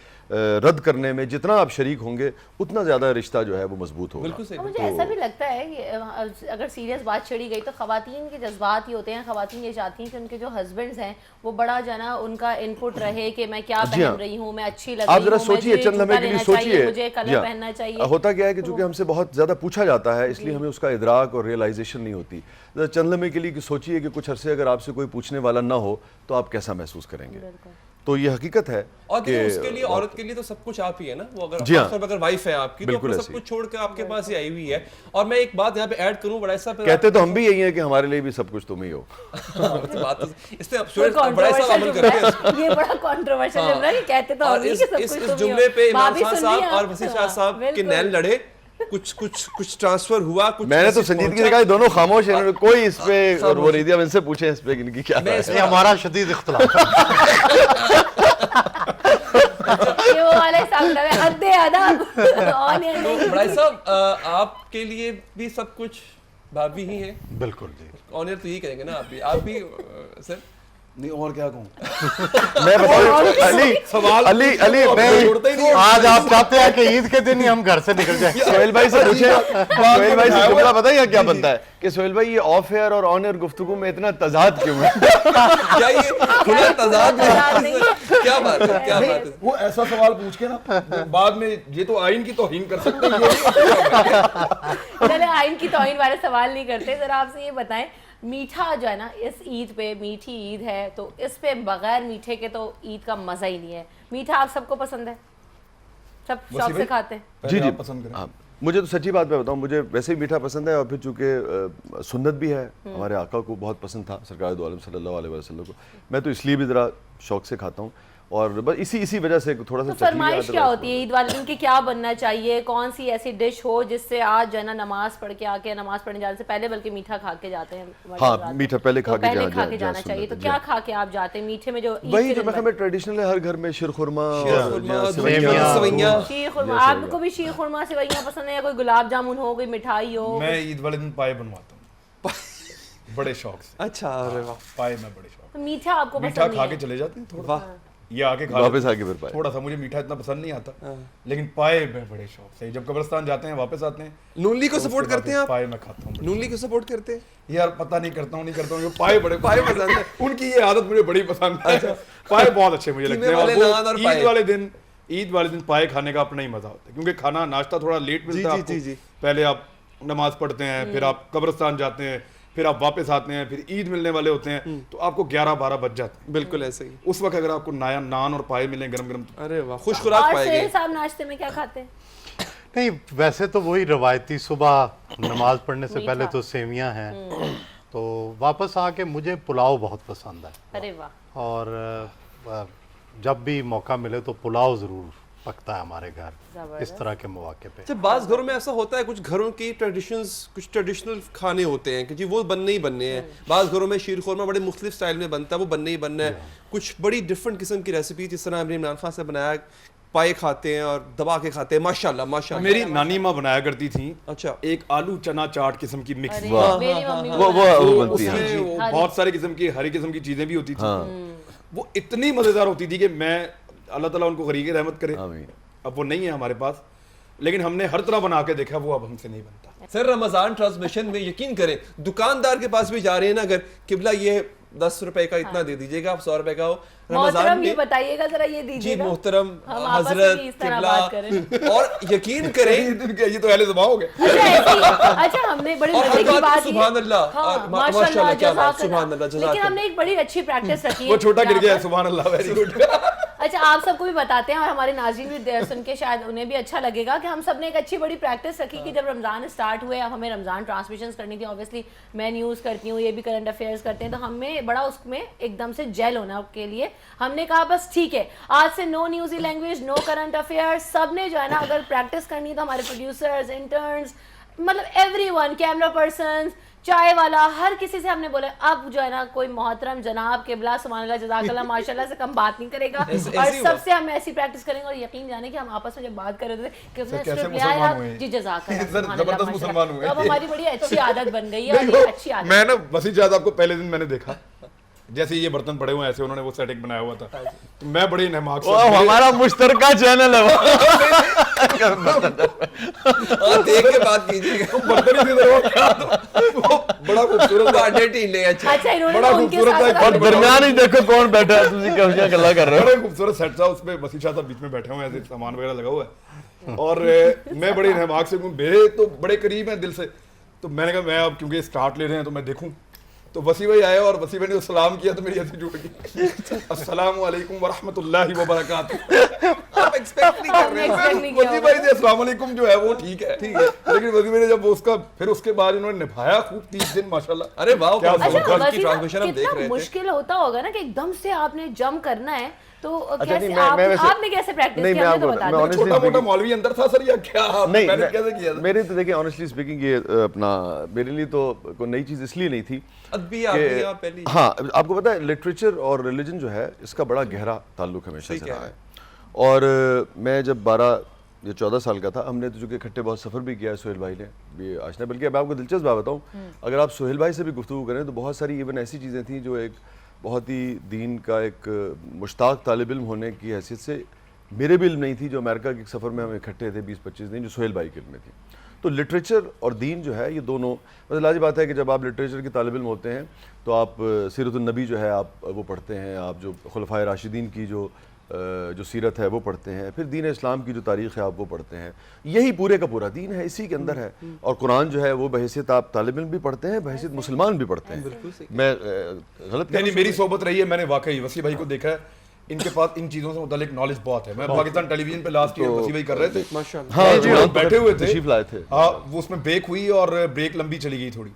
रद्द करने में जितना आप शरीक होंगे उतना ज़्यादा रिश्ता जो है वो मजबूत होगा। बिल्कुल सही। और मुझे ऐसा भी लगता है कि अगर सीरियस बात छेड़ी गई तो खवातीन के जज्बात ही होते हैं। खवातीन ये चाहती हैं कि उनके जो हस्बैंड्स हैं वो बड़ा जाना उनका इनपुट रहे कि मैं क्या जी हाँ। पहन रही हूँ, मैं अच्छी लग आप रही जरा हूँ, सोचिए, मुझे चंद लम्हे जूता के लिए लेना चाहिए, सोचिए। मुझे जी कलर हाँ। पहनना चाहिए। होता क्या है कि चूंकि हमसे बहुत ज़्यादा पूछा जाता है इसलिए हमें उसका इदराक और रियलाइजेशन नहीं होती। जरा चंद लम्हे के लिए कि सोचिए कि कुछ अरसे अगर आपसे कोई पूछने वाला ना हो तो आप कैसा महसूस करेंगे। तो ये हकीकत है और कि देखिए उसके लिए औरत के लिए तो सब कुछ आप ही है ना, वो अगर जी हाँ। अगर वाइफ है आपकी तो बिल्कुल अपना सब ऐसी। कुछ छोड़ के आपके पास ही आई हुई है। और मैं एक बात यहाँ पे ऐड करूँ बड़ा सा, कहते तो हम भी यही हैं कि हमारे लिए भी सब कुछ तुम ही हो। बात इससे अब कोई बड़ा सा अमल करते हैं। controversial ये बड़ा कंट्रोवर्शियल हाँ। जुमला है कि कहते तो और हम ही इस कि सब इस कुछ इस तुम ही हो। जुमले पे इमरान भाभी खान सुन रही साहब हैं और आप? वसी शाह साहब के बिल्कुल। नैन लड़े, कुछ ट्रांसफर हुआ, कुछ मैंने तो मैसेज संजीदगी पहुंचा। से कहा दोनों खामोश हैं, इन्होंने कोई इस पे और वो नहीं दिया। अब इनसे पूछें इस पे कि इनकी क्या मैं राय इस है। ये हमारा शदीद इख्तिलाफ है। ये वो वाले साहब है हद्दे अदब ऑन एयर नहीं। बड़ाई साहब आपके लिए भी सब कुछ भाभी ही है, बिल्कुल जी। ऑनर तो यही करेंगे ना आप भी सर। नहीं और क्या कहूँ। मैं बताऊं अली सवाल अली अली नहीं, छोड़ते ही नहीं। आज आप चाहते हैं कि ईद के दिन ही हम घर से निकल जाए। सोहेल भाई से पूछे, सोहेल भाई से जुमला पता है क्या बनता है कि सोहेल भाई ये ऑफ एयर और ऑन एयर गुफ्तगू में इतना तजाद क्यों है? क्या ये खुला तजाद तजाद नहीं है। क्या क्या बात है, क्या बात है। वो ऐसा सवाल पूछ के ना बाद में ये तो आइन की तौहीन कर सकते हैं ये। चले आइन की तौहीन वाले सवाल नहीं करते, जरा आपसे ये बताएं, मीठा जो है ना इस ईद पे, मीठी ईद है तो इस पे बगैर मीठे के तो ईद का मजा ही नहीं है। मीठा आप सबको पसंद है, सब शौक से खाते हैं? पहले जी आप पसंद करें। हाँ, मुझे तो सच्ची बात मैं बताऊं, मुझे वैसे ही मीठा पसंद है और फिर चूंकि सुन्नत भी है, हमारे आका को बहुत पसंद था सरकार दो आलम सल्लल्लाहु अलैहि वसल्लम को, मैं तो इसलिए भी ज़रा शौक से खाता हूँ और बस इसी वजह से थोड़ा सा तो फरमाइश क्या होती है ईद वाले दिन की, क्या बनना चाहिए, कौन सी ऐसी डिश हो जिससे आज जो है ना नमाज पढ़ के आके, नमाज पढ़ने जाने से पहले बल्कि मीठा खा के जाते हैं? हाँ, मीठा पहले खा तो के पहले जा- खा के जा- जाना जा- चाहिए। तो सुन्नत है, क्या जी। खा के आप जाते हैं मीठे में जो ईद वही के जो दिन मैं ट्रेडिशनल है, हर घर में शीरखुरमा और शीरखुरमा, या सेवइयां, सेवइयां। शीर खुरमा, आपको भी शीर खुरमा सेवइयां पसंद है या कोई गुलाब जामुन हो, कोई मिठाई हो? मैं ईद वाले दिन पाए बनवाता हूँ बड़े शौक से। अच्छा, अरे वाह, पाए मैं बड़े शौक तो मीठा आपको से। पसंद मीठा नहीं खा है? के चले जाते हैं थोड़ा, वाह। ये आके खा वापस लेते हैं। आके फिर पाए। थोड़ा सा मुझे मीठा इतना पसंद नहीं आता, लेकिन पाए मैं बड़े शौक से, जब कब्रिस्तान जाते हैं वापस आते हैं नूनली को तो सपोर्ट उसके बाद करते हैं आप? पाए मैं खाता हूँ। नूनली को सपोर्ट करते हैं? यार पता नहीं करता हूँ, नहीं करता हूँ, पाए बड़े पाए पसंद है, उनकी ये आदत मुझे बड़ी पसंद है। पाए बहुत अच्छे मुझे लगते हैं वाले और वो नान और पाए। ईद वाले दिन पाए खाने का अपना ही मजा होता है, क्योंकि खाना नाश्ता थोड़ा लेट मिलता है जी, आपको। जी, जी। पहले आप नमाज पढ़ते हैं, फिर आप कब्रिस्तान जाते हैं, फिर आप वापस आते हैं, फिर ईद मिलने वाले होते हैं, तो आपको 11-12 बज जाते हैं। बिल्कुल ऐसे ही। उस वक्त अगर आपको नया नान और पाए मिले गरम गरम, अरे वाह, खुश खुराक और पाएंगे। सेल साहब नाश्ते में क्या खाते हैं? नहीं, वैसे तो वही रवायती, सुबह नमाज पढ़ने से मीठा। पहले तो सेवियां हैं, तो वापस आके मुझे पुलाव बहुत पसंद है अरे वाह, और जब भी मौका मिले तो पुलाव ज़रूर पकता है हमारे घर इस तरह के मौके पे। जब बाज़ घरों में ऐसा होता है, कुछ घरों की ट्रेडिशंस, कुछ ट्रेडिशनल खाने होते हैं कि जी वो बनने ही बनने हैं। बाज़ घरों में शीर खुरमा बड़े मुख्तलिफ स्टाइल में बनता है, वो बनने ही बनना है। कुछ बड़ी डिफरेंट किस्म की रेसिपी, जिस तरह हमने इमरान खान से बनाया, पाए खाते हैं और दबा के खाते हैं, माशाल्लाह माशाल्लाह। मेरी नानी माँ बनाया करती थी अच्छा, एक आलू चना चाट किस्म की मिक्स। अरे वाह। मेरी मम्मी भी वो बनाती वो है। बनती है। उसमें वो हरी। बहुत सारे किस्म की हरी किस्म की चीजें भी होती थी। हाँ। वो इतनी मजेदार होती थी कि मैं, अल्लाह ताला उनको गरीक रहमत करे, आमीन। अब वो नहीं है हमारे पास, लेकिन हमने हर तरह बना के देखा, वो अब हमसे नहीं बनता। सर रमजान ट्रांसमिशन में यकीन करें, दुकानदार के पास भी जा रहे हैं ना, अगर किबला ये 10 रुपए का इतना दे दीजिएगा, आप 100 रुपए का हो मोहतरम ये में। बताइएगा जरा, ये जी दीजिएगा। मोहतरम हम आपस में हजरत भी इस तरह बात किबला, और यकीन करें ये तो अहले ज़बान हो गए। अच्छा ऐसी, अच्छा हमने बड़ी और मजे हर की बात बात पे सुभान अल्लाह, हाँ, और माशाल्लाह, क्या बात, जज़ाकल्लाह। सुभान अल्लाह, लेकिन जज़ाकल्लाह। हमने एक बड़ी अच्छी प्रैक्टिस रखी है वो छोटा गिर यहाँ गया, पर। सुभान अल्लाह, वेरी गुड। अच्छा आप सबको भी बताते हैं और हमारे नाज़रीन भी सुन के शायद उन्हें भी अच्छा लगेगा कि हम सब ने एक अच्छी बड़ी प्रैक्टिस रखी कि जब रमज़ान स्टार्ट हुए, अब हमें रमज़ान ट्रांसमिशंस करनी थी, ऑब्वियसली मैं न्यूज़ करती हूँ, ये भी करंट अफेयर्स करते हैं, तो हमें बड़ा उसमें एकदम से जेल होना के लिए हमने कहा बस ठीक है, आज से no newsy language, no current affairs. सब ने जो है ना अगर प्रैक्टिस करनी है तो हमारे प्रोड्यूसर्स, इंटर्न्स, मतलब एवरीवन, कैमरा पर्सन, चाय वाला, हर किसी से हमने बोला अब जो है ना कोई मोहतरम जनाब किबला सुभान अल्लाह जज़ाकल्लाह माशाल्लाह से कम बात नहीं करेगा, ऐसे और ही हुआ। सबसे हम ऐसी प्रैक्टिस करेंगे। और यकीन जाने कि हम आपस में जब बात कर रहे थे कि उसने कैसे स्क्रिप्ट लिया है, मुसलमान हुए? जी जज़ाकल्लाह सर, सुभान अल्लाह, जबरदस्त मुसलमान हुए। माशाल्लाह। अब हमारी बड़ी अच्छी आदत बन गई है और ये अच्छी आदत। मैं ना वसी जाद आपको पहले दिन मैंने देखा, जैसे ये बर्तन पड़े हुए हैं, ऐसे उन्होंने वो सेटिंग बनाया हुआ था, तो मैं बड़ी नहमाक वो हमारा मुश्तरका चैनल है वो। हाँ, देख के बात कीजिएगा। बर्तन ही दे रहे हो क्या? तो वो बड़ा खूबसूरत था। बाटे टीले, अच्छा अच्छा इन्होंने बड़ा तो उनके खूबसूरत साथ है, साथ और हमें- दरमियान ही देखो कौन बैठा है, तुम क्या गल्ला कर रहे हो। बड़े खूबसूरत सेट था, उसमें वसी शाह साहब बीच में बैठे हुए हैं, ऐसे सामान वगैरह लगा हुआ है, और मैं बड़ी नहमाक से हूँ, मेरे तो बड़े करीब हैं दिल से, तो मैंने कहा मैं अब क्योंकि स्टार्ट ले रहे हैं तो मैं देखूं, तो वसी भाई आए और वसी भाई ने सलाम किया तो मेरी हंसी जुड़ गई। अस्सलामु अलैकुम व रहमतुल्लाहि व बरकातुहू। आप एक्सपेक्ट नहीं कर हमने रहे हो। expect नहीं किया वसी होगा। भाई से अस्सलाम वालेकुम जो है वो ठीक है, लेकिन वसी भाई ने जब उसका फिर उसके बाद इन्होंने निभाया खूब 30 दिन माशाल्लाह। अरे वाह, क्या क्या अच्छा, अच्छा वक्त की वसीम, ट्रांसमिशन हम देख कितना रहे थे। मुश्किल होता होगा ना कि एकदम से आपने जंप करना है, तो कैसे नहीं, आपने कैसे प्रैक्टिस नहीं, किया, मैं हमें तो आपको- बता मैं दो। honestly छोटा मोटा speaking- मौलवी अंदर था सर या क्या? नहीं, मैंने कैसे किया था? मेरे तो देखिए ऑनेस्टली स्पीकिंग ये अपना मेरे लिए तो कोई नई चीज़ इसलिए नहीं थी अदबी आदमी आप पहली। हाँ, आपको पता है लिटरेचर और रिलीजन जो है इसका बड़ा गहरा ताल्लुक हमेशा सही से कह रहा रहे है। और मैं जब 12 या 14 साल का था, हमने तो चूँकि इकट्ठे बहुत सफ़र भी किया है, सोहेल भाई ने भी आशना, बल्कि अब आपको दिलचस्प बात बताऊँ, अगर आप सोहेल भाई से भी गुफ्तगू करें तो बहुत सारी इवन ऐसी चीज़ें थी जो एक बहुत ही दीन का एक मुश्ताक तालिब इल्म होने की हैसियत से मेरे भी इल्म नहीं थी, जो अमेरिका के सफ़र में हम इकट्ठे थे 20-25 दिन, जो सोहेल भाई के इल्म में थी। तो लिटरेचर और दीन जो है ये दोनों, मतलब लाज़िम बात है कि जब आप लिटरेचर के तालिब इल्म होते हैं तो आप सीरतुन नबी जो है आप वो पढ़ते हैं, आप जो खुलफाए राशिदीन की जो जो सीरत है वो पढ़ते हैं, फिर दीन इस्लाम की जो तारीख़ है आप वो पढ़ते हैं। यही पूरे का पूरा दीन है, इसी के अंदर है। और कुरान जो है वो बहैसियत आप तालिब इल्म भी पढ़ते हैं, बहैसियत मुसलमान भी पढ़ते हैं। मैं गलत नहीं, मेरी सोबत रही है, मैंने वाकई वसी भाई को देखा है, इनके पास इन चीज़ों से मुतालिक नॉलेज बहुत है। मैं पाकिस्तान टेलीविजन पे लास्ट ईयर वसी भाई कर रहे थे, माशाल्लाह। हाँ, जो लोग बैठे हुए थे, तशरीफ लाए थे। हाँ, वो उसमें ब्रेक हुई और ब्रेक लंबी चली गई थोड़ी।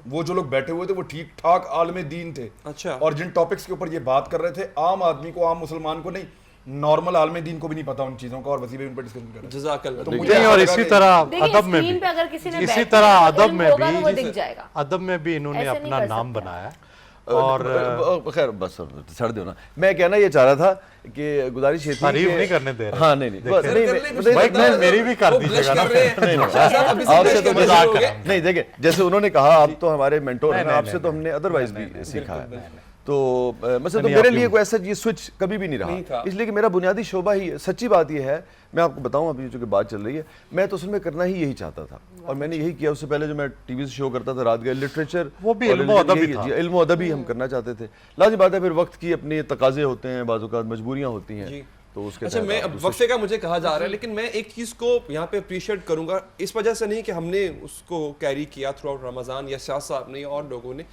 वो जो लोग बैठे हुए थे वो ठीक ठाक आलम दीन थे। अच्छा। और जिन टॉपिक्स के ऊपर ये बात कर रहे थे, आम आदमी को, आम मुसलमान को नहीं, नॉर्मल आलम दीन को भी नहीं पता उन चीज़ों का, और वसी भाई उन पर डिस्कशन कर रहे थे। जज़ाकल्लाह। तो नहीं, मुझे और लगा इसी कि- तरह देखिए, अदब में स्क्रीन पे अगर किसी ने भी, इसी बैठना तरह है, अदब इल्म में होगा तो वो भी, दिख जाएगा। अदब में भी इन्होंने ऐसे नहीं अपना कर नाम सकते। बनाया है। और खैर बस छड़ दो ना। मैं कहना ये चाह रहा था कि गुजारिश ये थी तारीफ कि- नहीं करने दे रहे। हाँ नहीं नहीं बस देखें। नहीं, कर नहीं, ले, नहीं, कुछ भाई, बता मैं मेरी भी कर वो दीजिएगा blush ना। कर रहे हैं। नहीं, नहीं, शाह साहब अभी से आपसे blush तो करने मजाक शुरू हो कर गए। रहा हूं। नहीं देखिए, जैसे उन्होंने कहा आप तो हमारे मेंटोर हैं, नहीं, आपसे नहीं, तो हमने अदरवाइज नहीं, भी नहीं, सीखा बिल्कुल, है। तो मतलब तो नहीं, मेरे आपकी- लिए कोई ऐसा ये स्विच कभी भी नहीं नहीं था। रहा, इसलिए कि मेरा बुनियादी शोबा ही, सच्ची बात ये है, मैं आपको बताऊं, अभी जो कि बात चल रही है, मैं तो उसमें करना ही यही चाहता था और मैंने यही किया। उससे पहले जो मैं टीवी से शो करता था रात गए, लिटरेचर, वो भी इल्म अदब ही था। इल्म अदब ही हम करना चाहते थे। लाज़िम बात है, फिर वक्त की अपने तकाजे होते हैं, बाज़ औक़ात मजबूरियाँ होती हैं, तो उसके अच्छा, तहत मैं आप अब दूसरे- वक्फे का मुझे कहा जा रहा है, लेकिन मैं एक चीज़ को यहाँ पे अप्रिशिएट करूंगा, इस वजह से नहीं कि हमने उसको कैरी किया थ्रू आउट रमज़ान या शाह साहब ने और लोगों ने,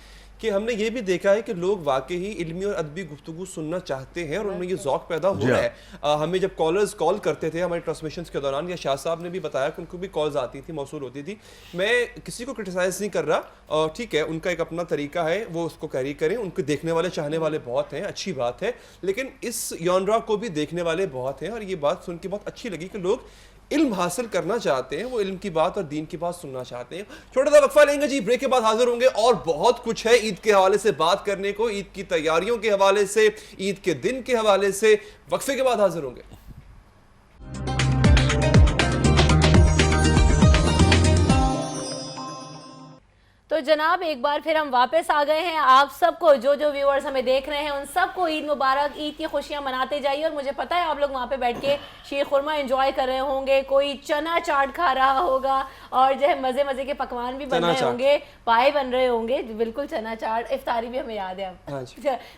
कि हमने ये भी देखा है कि लोग वाकई ही इल्मी और अदबी गुफ्तगू सुनना चाहते हैं और उनमें ये ज़ौक़ पैदा हो रहा है। हमें जब कॉलर्स कॉल करते थे हमारे ट्रांसमिशंस के दौरान, या शाह साहब ने भी बताया कि उनको भी कॉल्स आती थी, मौसूल होती थी। मैं किसी को क्रिटिसाइज़ नहीं कर रहा, और ठीक है, उनका एक अपना तरीका है, वो उसको कैरी करें, उनको देखने वाले चाहने वाले बहुत हैं, अच्छी बात है, लेकिन इस यॉनरा को भी देखने वाले बहुत हैं। और ये बात सुन के बहुत अच्छी लगी कि लोग इल्म हासिल करना चाहते हैं, वो इल्म की बात और दीन की बात सुनना चाहते हैं। छोटा सा वक्फा लेंगे जी, ब्रेक के बाद हाजिर होंगे और बहुत कुछ है ईद के हवाले से बात करने को, ईद की तैयारियों के हवाले से, ईद के दिन के हवाले से। वक्फे के बाद हाजिर होंगे। तो जनाब एक बार फिर हम वापस आ गए हैं। आप सबको, जो जो व्यूअर्स हमें देख रहे हैं, उन सबको ईद मुबारक, ईद की खुशियां मनाते जाइए। और मुझे पता है आप लोग वहाँ पे बैठ के शीर खुरमा एंजॉय कर रहे होंगे, कोई चना चाट खा रहा होगा और जो है मज़े मज़े के पकवान भी बन रहे होंगे, पाए बन रहे होंगे, बिल्कुल चना चाट, इफ्तारी भी हमें याद है अब।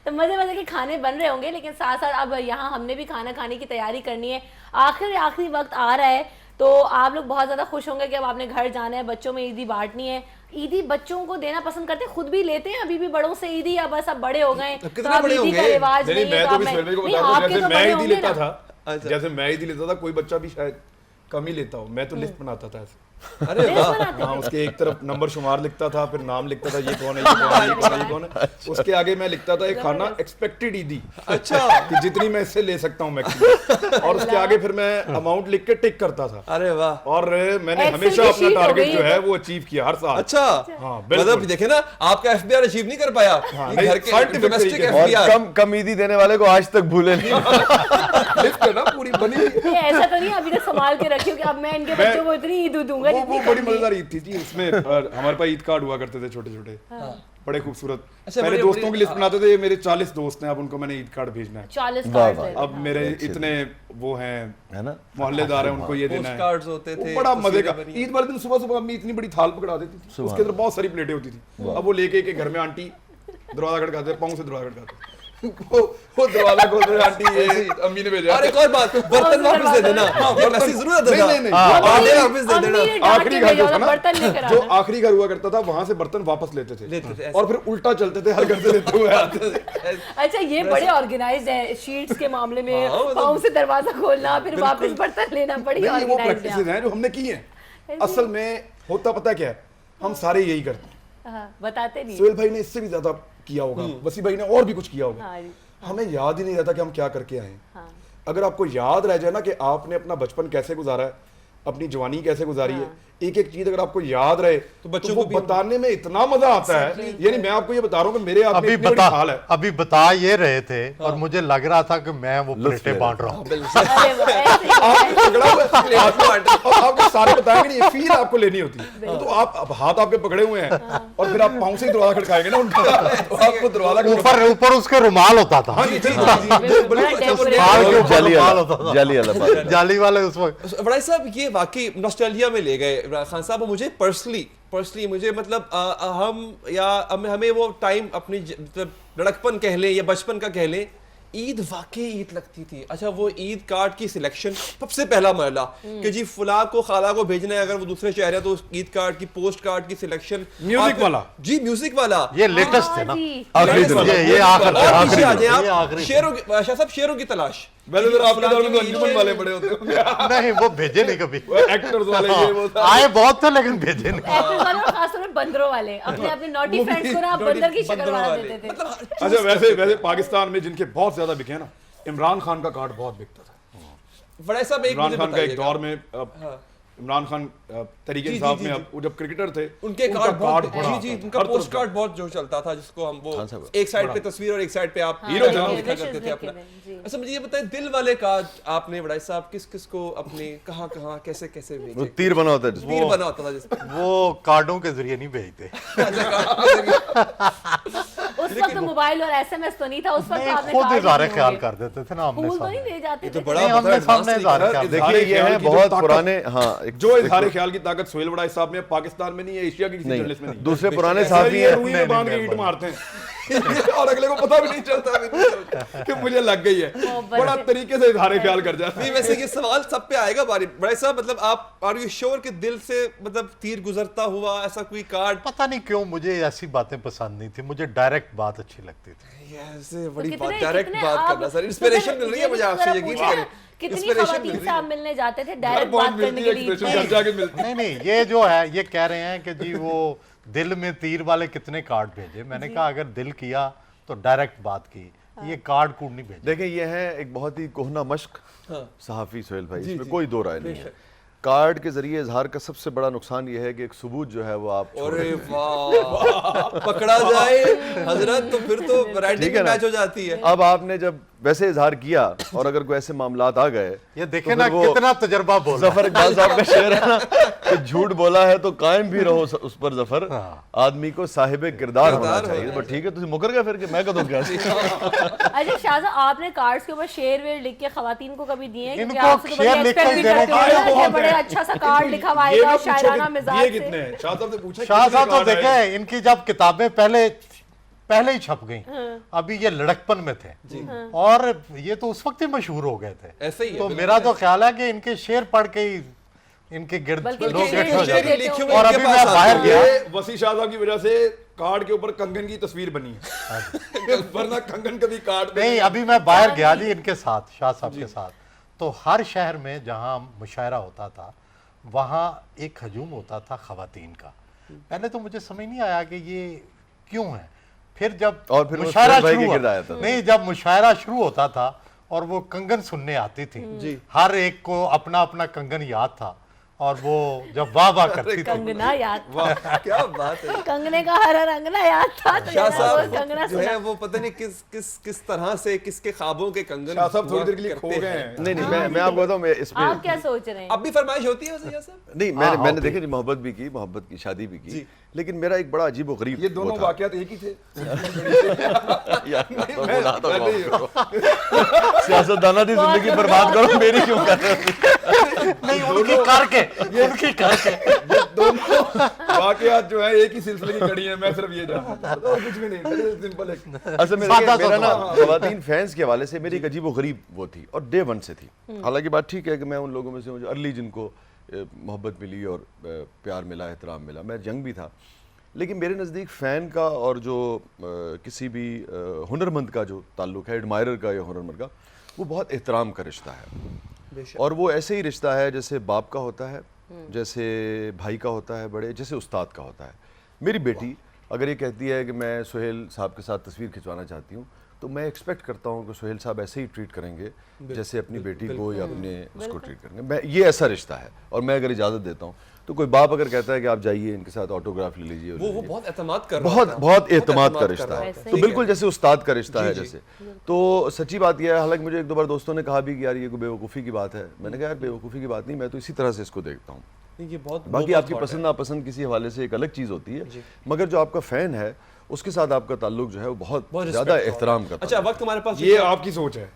तो मज़े मज़े के खाने बन रहे होंगे, लेकिन साथ साथ अब यहाँ हमने भी खाना खाने की तैयारी करनी है। आखिरी वक्त आ रहा है, तो आप लोग बहुत ज़्यादा खुश होंगे कि अब आपने घर जाना है, बच्चों में ईदी बांटनी है। ईदी बच्चों को देना पसंद करते हैं, खुद भी लेते हैं अभी भी बड़ों से ईदी, या बस अब बड़े हो गए तो कितने अब बड़े ईदी का होंगे? रिवाज नहीं है। मैं तो तो अब भी मैं- सुहेल भाई को नहीं, बता दूं, आपके जैसे तो मैं बड़े ईदी होंगे लेता ना। था, अच्छा। जैसे मैं ईदी लेता था, कोई बच्चा भी शायद कम ही लेता हो, मैं तो लिस्ट बनाता था ऐसे। अरे वाह, हाँ, उसके एक तरफ नंबर शुमार लिखता था, फिर नाम लिखता था, ये कौन है, ये कौन है, ये कौन है, ये कौन है। उसके आगे मैं लिखता था एक खाना एक्सपेक्टेड ईदी, अच्छा, कि जितनी मैं इससे ले सकता हूँ मैक्सिमम, और उसके आगे फिर मैं अमाउंट लिख के टिक करता था। अरे वाह, और मैंने Excel हमेशा की अपना sheet हो टारगेट गई जो है है तो। वो अचीव किया हर साल। अच्छा, हाँ, बिल्कुल। मतलब देखे ना, आपका एफबीआर अचीव नहीं कर पाया, ये नहीं, घर के scientific डोमेस्टिक तरीके से। और एफबीआर। कम ईदी देने वाले को आज तक भूले नहीं। लिस्ट है ना पूरी बनी हुई। नहीं, ऐसा तो नहीं अभी तक संभाल के रखी हो कि अब मैं इनके बच्चों को इतनी ईद दूंगा वो जितनी बड़ी कम दी। मजेदार ईद थी जी। इसमें हमारे पास ईद कार्ड हुआ करते थे छोटे छोटे, बड़े खूबसूरत। अच्छा, पहले बड़े- दोस्तों बड़े- की लिस्ट बनाते थे, मेरे 40 दोस्त हैं, अब उनको मैंने ईद कार्ड भेजना है। 40 वाह, कार्ड वाह। रहे। अब मेरे इतने वो हैं है ना, मोहल्लेदार हैं, उनको ये देना पोस्ट है। कार्ड्स होते वो थे, बड़ा मजे का। तस्वीरें बनी। ईद वाले दिन सुबह सुबह अम्मी इतनी बड़ी थाल पकड़ा देती थी, उसके अंदर बहुत सारी प्लेटें होती थी। अब वो लेके के घर में आंटी दरवाजा खड़काते, पाँव से दरवाजा खड़काते, वो दरवाजा खोल रहे, आंटी ये अम्मी ने भेजा। और एक और बात, बर्तन वापस दे देना, ये मैसेज जरूर आता था। नहीं, नहीं, हाँ, वो बर्तन वापस दे अम्मी देना। ने डांट आखिरी के घर जो भेजा था था, ना, बर्तन लेकर जो आना। आखिरी घर हुआ करता था, वहां से बर्तन वापस लेते थे, लेते थे, ऐसे। और फिर उल्टा चलते थे, हर घर से लेते हुए आते थे। अच्छा, ये बड़े ऑर्गेनाइज्ड है शीट्स के मामले में, हाँ, मतलब- पाँव से दरवाजा खोलना, फिर वापस बर्तन लेना, बड़ी नहीं, ये वो ऑर्गेनाइज्ड प्रैक्टिसेस है। हैं जो हमने की हैं। असल में होता पता क्या है, हम सारे यही करते हैं। हाँ, बताते नहीं। सुहेल भाई ने इससे भी ज्यादा किया होगा, वसी भाई ने और भी कुछ किया होगा। हाँ जी, हमें याद ही नहीं रहता कि हम क्या करके आए हैं। हाँ। अगर आपको याद रह जाए ना कि आपने अपना बचपन कैसे गुजारा है, अपनी जवानी कैसे गुजारी है, एक एक चीज अगर आपको याद रहे तो बच्चों वो को भी बताने में इतना मजा आता है। यानी मैं आपको ये बता रहा हूँ कि मेरे आप में अभी इतनी बड़ी हाल है। अभी बता ये रहे थे और मुझे लग रहा था कि मैं वो लुत्फ ले प्लेटें बांट रहा हूँ। अरे वाह, ऐसे ही आप पकड़ा हुआ है, आपको सारे बताएंगे नहीं, ये फील आपको लेनी होती है। तो आप अब हाथ आपके पकड़े हुए हैं और फिर आप पाँव से ही दरवाजा खड़काएंगे ना उनका, तो आपको दरवाजा ऊपर उसके रुमाल होता था, हाँ जी, जी, जी, जी, बिल्कुल, बड़ा decorated। बाल के ऊपर जाली रुमाल वाला, होता था, जाली वाला बात। जाली वाले उस वक्त। बड़ा साहब, ये वाकई नॉस्टैल्जिया में ले गए इमरान खान साहब। मुझे पर्सनली मुझे मतलब हम या हमें वो टाइम अपनी मतलब लड़कपन कह लें या बचपन का कह लें, ईद वाकई ईद लगती थी। अच्छा वो ईद कार्ड की सिलेक्शन सबसे पहला मरला कि जी फुला को खाला को भेजना है, अगर वो दूसरे शहर है तो उस ईद कार्ड की पोस्ट कार्ड की सिलेक्शन म्यूजिक वाला। जी म्यूजिक वाला ये लेटेस्ट है ना, आखिरी दिन ये आखिरी और पीछे आ जाए ये आप आखिरी। शेरों की शाह साहब शेरों की तलाश। वैसे तो आपके दौर में तो अंजुमन वाले बड़े होते होंगे नहीं वो भेजे नहीं कभी, एक्टर्स वाले ये वो था। आए बहुत थे लेकिन भेजे नहीं। एक्टर्स वाले और खासतौर में बंदरों वाले अपने अपने नॉटी फ्रेंड्स को ना आप बंदर की शक्ल बंदरों बना वाले। देते थे। मतलब अच्छा वैसे पाकिस्तान में जिनके बहुत ज्यादा बिके हैं ना, इमरान खान का कार्ड बहुत बिकता था। बड़ा साहब एक इमरान मुझे खान का एक बताइएगा। दौर में इमरान खान तरीके जी, इंसाफ जी, में जी, अब वो जब क्रिकेटर थे उनके कार्ड बहुत बड़ा जी जी आता था। उनका हर पोस्ट तरफ कार्ड बहुत जो चलता था, जिसको हम वो हाँ साहब। एक साइड पे तस्वीर और एक साइड पे आप हाँ, हीरो हाँ, जनाब हाँ, लिखा wishes करते थे लिखे अपना। हुए, जी। अच्छा मुझे ये बताएं दिल वाले कार्ड आपने बड़ा साहब किस किस को अपने कहाँ कहाँ कैसे कैसे वो भेजे? तीर बना होता है जिसमें। तीर बना होता था जिसपे। वो कार्डों के जरिए नहीं भेजते। उस वक्त मोबाइल और एसएमएस तो नहीं था, उस वक्त नहीं, आपने खुद कार्ड इज़हार लिखे ख्याल होंगे। कर देते थे ना हमने फूल तो नहीं सामने। दे जाते तो थे। बड़ा नहीं, हमने पता है, सामने advance इज़हार लिखा ख्याल है। देखिए ये ख्याल है की जो बहुत ताकत- पुराने, हाँ एक जो इजहार ख्याल की ताकत सोहेल बड़ा साहब में पाकिस्तान में नहीं है, एशिया के किसी नहीं, जर्नलिस्ट में नहीं है। दूसरे पुराने सर, साथी ये हैं। रुई में नहीं, बांध के नहीं, ईंट मारते हैं और अगले को पता भी नहीं चलता कि मुझे लग गई है। मोहब्बत बड़ा से। तरीके से इजहार ख्याल कर जाते नहीं हैं। वैसे ये सवाल सब पे आएगा बारी बड़ा साहब, मतलब आप आर यू श्योर कि दिल से मतलब तीर गुजरता हुआ ऐसा कोई कार्ड? पता नहीं क्यों मुझे ऐसी बातें पसंद नहीं थी, मुझे डायरेक्ट बात अच्छी लगती थी। ऐसे बड़ी तो बात कितने- डायरेक्ट कितने बात आप- करना सर, तो इंस्पिरेशन फिर मिल रही ये है मुझे भी आपसे, जरा यकीन पूछिए, करें कितनी इंस्पिरेशन खवातीन मिल से आप रही है। मिलने जाते थे डायरेक्ट बहुत बात करने मिलती के है, लिए? एक्सप्रेशन घर जाके मिलती है। नहीं ये जो है ये कह रहे हैं कि जी वो दिल में तीर वाले कितने कार्ड भेजे। मैंने कहा अगर दिल किया तो डायरेक्ट बात की, ये कार्ड कूड नहीं भेजे। देखें ये है एक बहुत ही कोहना मश्क हाँ। सहाफ़ी सोहेल भाई, जी, इसमें जी। कोई दो राय नहीं है। कार्ड के जरिए इजहार का सबसे बड़ा नुकसान ये है कि एक सबूत जो है वो आप छोड़ अरे देते हैं। वाह पकड़ा जाए हजरत तो फिर तो राइटिंग ठीक है में ना? मैच हो जाती है। अब आपने जब वैसे इजहार किया और अगर कोई ऐसे मामलात आ गए, ये देखे तो ना फिर वो कितना तजर्बा बोल रहा है। जफर इकबाल साहब का शेर है ना कि झूठ बोला है तो कायम भी रहो उस पर जफर, हाँ। आदमी को साहिब किरदार होना किरदार चाहिए। होना बट ठीक है तुम मुकर गए फिर कि मैं कदों क्या अच्छा शाहज़ा, आपने कार्ड्स के ऊपर शेर वेर लिख के खवातीन को कभी दिए हैं? क्योंकि इनको आपसे तो बड़ी शेर लिख के expect भी देने करते का हैं है कि बहुत बड़े है। अच्छा सा कार्ड लिखा हुआ ये आएगा ना पूछो शायराना कि मिजाज दिए से। कितने हैं? शाह साहब से पूछा शाह कितने साहब तो कार्ड आए? देखे इनकी जब किताबें पहले ही छप गई, अभी ये लड़कपन में थे और ये तो उस वक्त ही मशहूर हो गए थे। ऐसे ही है, तो बिल्कुल मेरा तो ख्याल है कि इनके शेर पढ़ के ही इनके गिर्द बल्कि लोग इनके इकट्ठे हो शेर जाते लिखे हैं। हुए और इनके अभी पास मैं बाहर आते गया, ये वसी शाह साहब की वजह से कार्ड के ऊपर कंगन की तस्वीर बनी है वरना कंगन कभी कार्ड पे नहीं अभी मैं बाहर गया जी इनके साथ, शाह साहब के साथ, तो हर शहर में जहाँ मुशायरा होता था वहाँ एक हजूम होता था खवातीन का। पहले तो मुझे समझ नहीं आया कि ये क्यों है। फिर जब और फिर वो मुशायरा शेर भाई के शुरू गिर्द हुआ, आया था। नहीं जब मुशायरा शुरू होता था और वो कंगन सुनने आती थी, हर एक को अपना अपना कंगन याद था और वो जब वाह वाह करती थी। कंगना याद था, वाह क्या बात है। कंगने का हरा रंगना याद था, तो शाह जरा वो साहब कंगना जो है सुना। वो पता नहीं किस तरह से किसके ख्वाबों के कंगन शाह साहब थोड़ी हुआ देर के लिए खो करते गए हैं। हैं। नहीं मैं आपको बताऊं, मैं इसमें आप क्या सोच रहे हैं? अब भी फरमाइश होती है वैसे शाह साहब? नहीं हाँ, मैंने होती देखी नहीं, मोहब्बत भी की, मोहब्बत की शादी भी की, लेकिन मेरा एक बड़ा अजीब व गरीब ये दोनों वो था। वाकयात एक ही थे। यार, तो मैं- गुनाह तो मैं नहीं- करो। सियासतदाना दी जिंदगी बर्बाद करो, मेरी क्यों कर रहे हो? नहीं उनकी उनकी करके ये दोनों वाकयात जो है एक ही सिलसिले की कड़ी है। मैं सिर्फ ये जानता हूं और कुछ भी नहीं, सिंपल है। असल में सादा देखिए, मेरा ना सा खवातीन फैंस के हवाले से मेरी एक अजीब व गरीब वो थी और डे वन से थी। हालांकि बात ठीक है कि मैं उन लोगों में से हूं जो अर्ली जिनको मोहब्बत मिली और प्यार मिला, एहतराम मिला, मैं यंग भी था, लेकिन मेरे नज़दीक फ़ैन का और जो किसी भी हुनरमंद का जो ताल्लुक़ है, एडमायरर का या हुनरमंद का, वो बहुत एहतराम का रिश्ता है। और वो ऐसे ही रिश्ता है जैसे बाप का होता है, जैसे भाई का होता है बड़े, जैसे उस्ताद का होता है। मेरी बेटी अगर ये कहती है कि मैं सोहेल साहब के साथ तस्वीर खिंचवाना चाहती हूँ, तो मैं एक्सपेक्ट करता हूँ कि सोहेल साहब ऐसे ही ट्रीट करेंगे जैसे अपनी बेटी को या अपने उसको ट्रीट करेंगे। मैं ये ऐसा रिश्ता है और मैं अगर इजाज़त देता हूँ तो कोई बाप अगर कहता है कि आप जाइए इनके साथ ऑटोग्राफ ले लीजिए, वो बहुत एतमाद कर रहा बहुत था। बहुत एतमाद का कर रिश्ता रहा है। था। तो बिल्कुल जैसे उस्ताद का रिश्ता है जी, जैसे। तो सच्ची बात यह है, हालांकि मुझे एक दो बार दोस्तों ने कहा भी कि यार ये कोई बेवकूफ़ी की बात है। मैंने कहा यार बेवकूफ़ी की बात नहीं, मैं तो इसी तरह से इसको देखता हूँ। नहीं, ये बहुत बाकी बहुत आपकी thought पसंद नापसंद किसी हवाले से एक अलग चीज़ होती है, मगर जो आपका फ़ैन है उसके साथ आपका ताल्लुक जो है वो बहुत बहुत ज़्यादा respect एहतराम का अच्छा वक्त हमारे पास ये आपकी सोच है।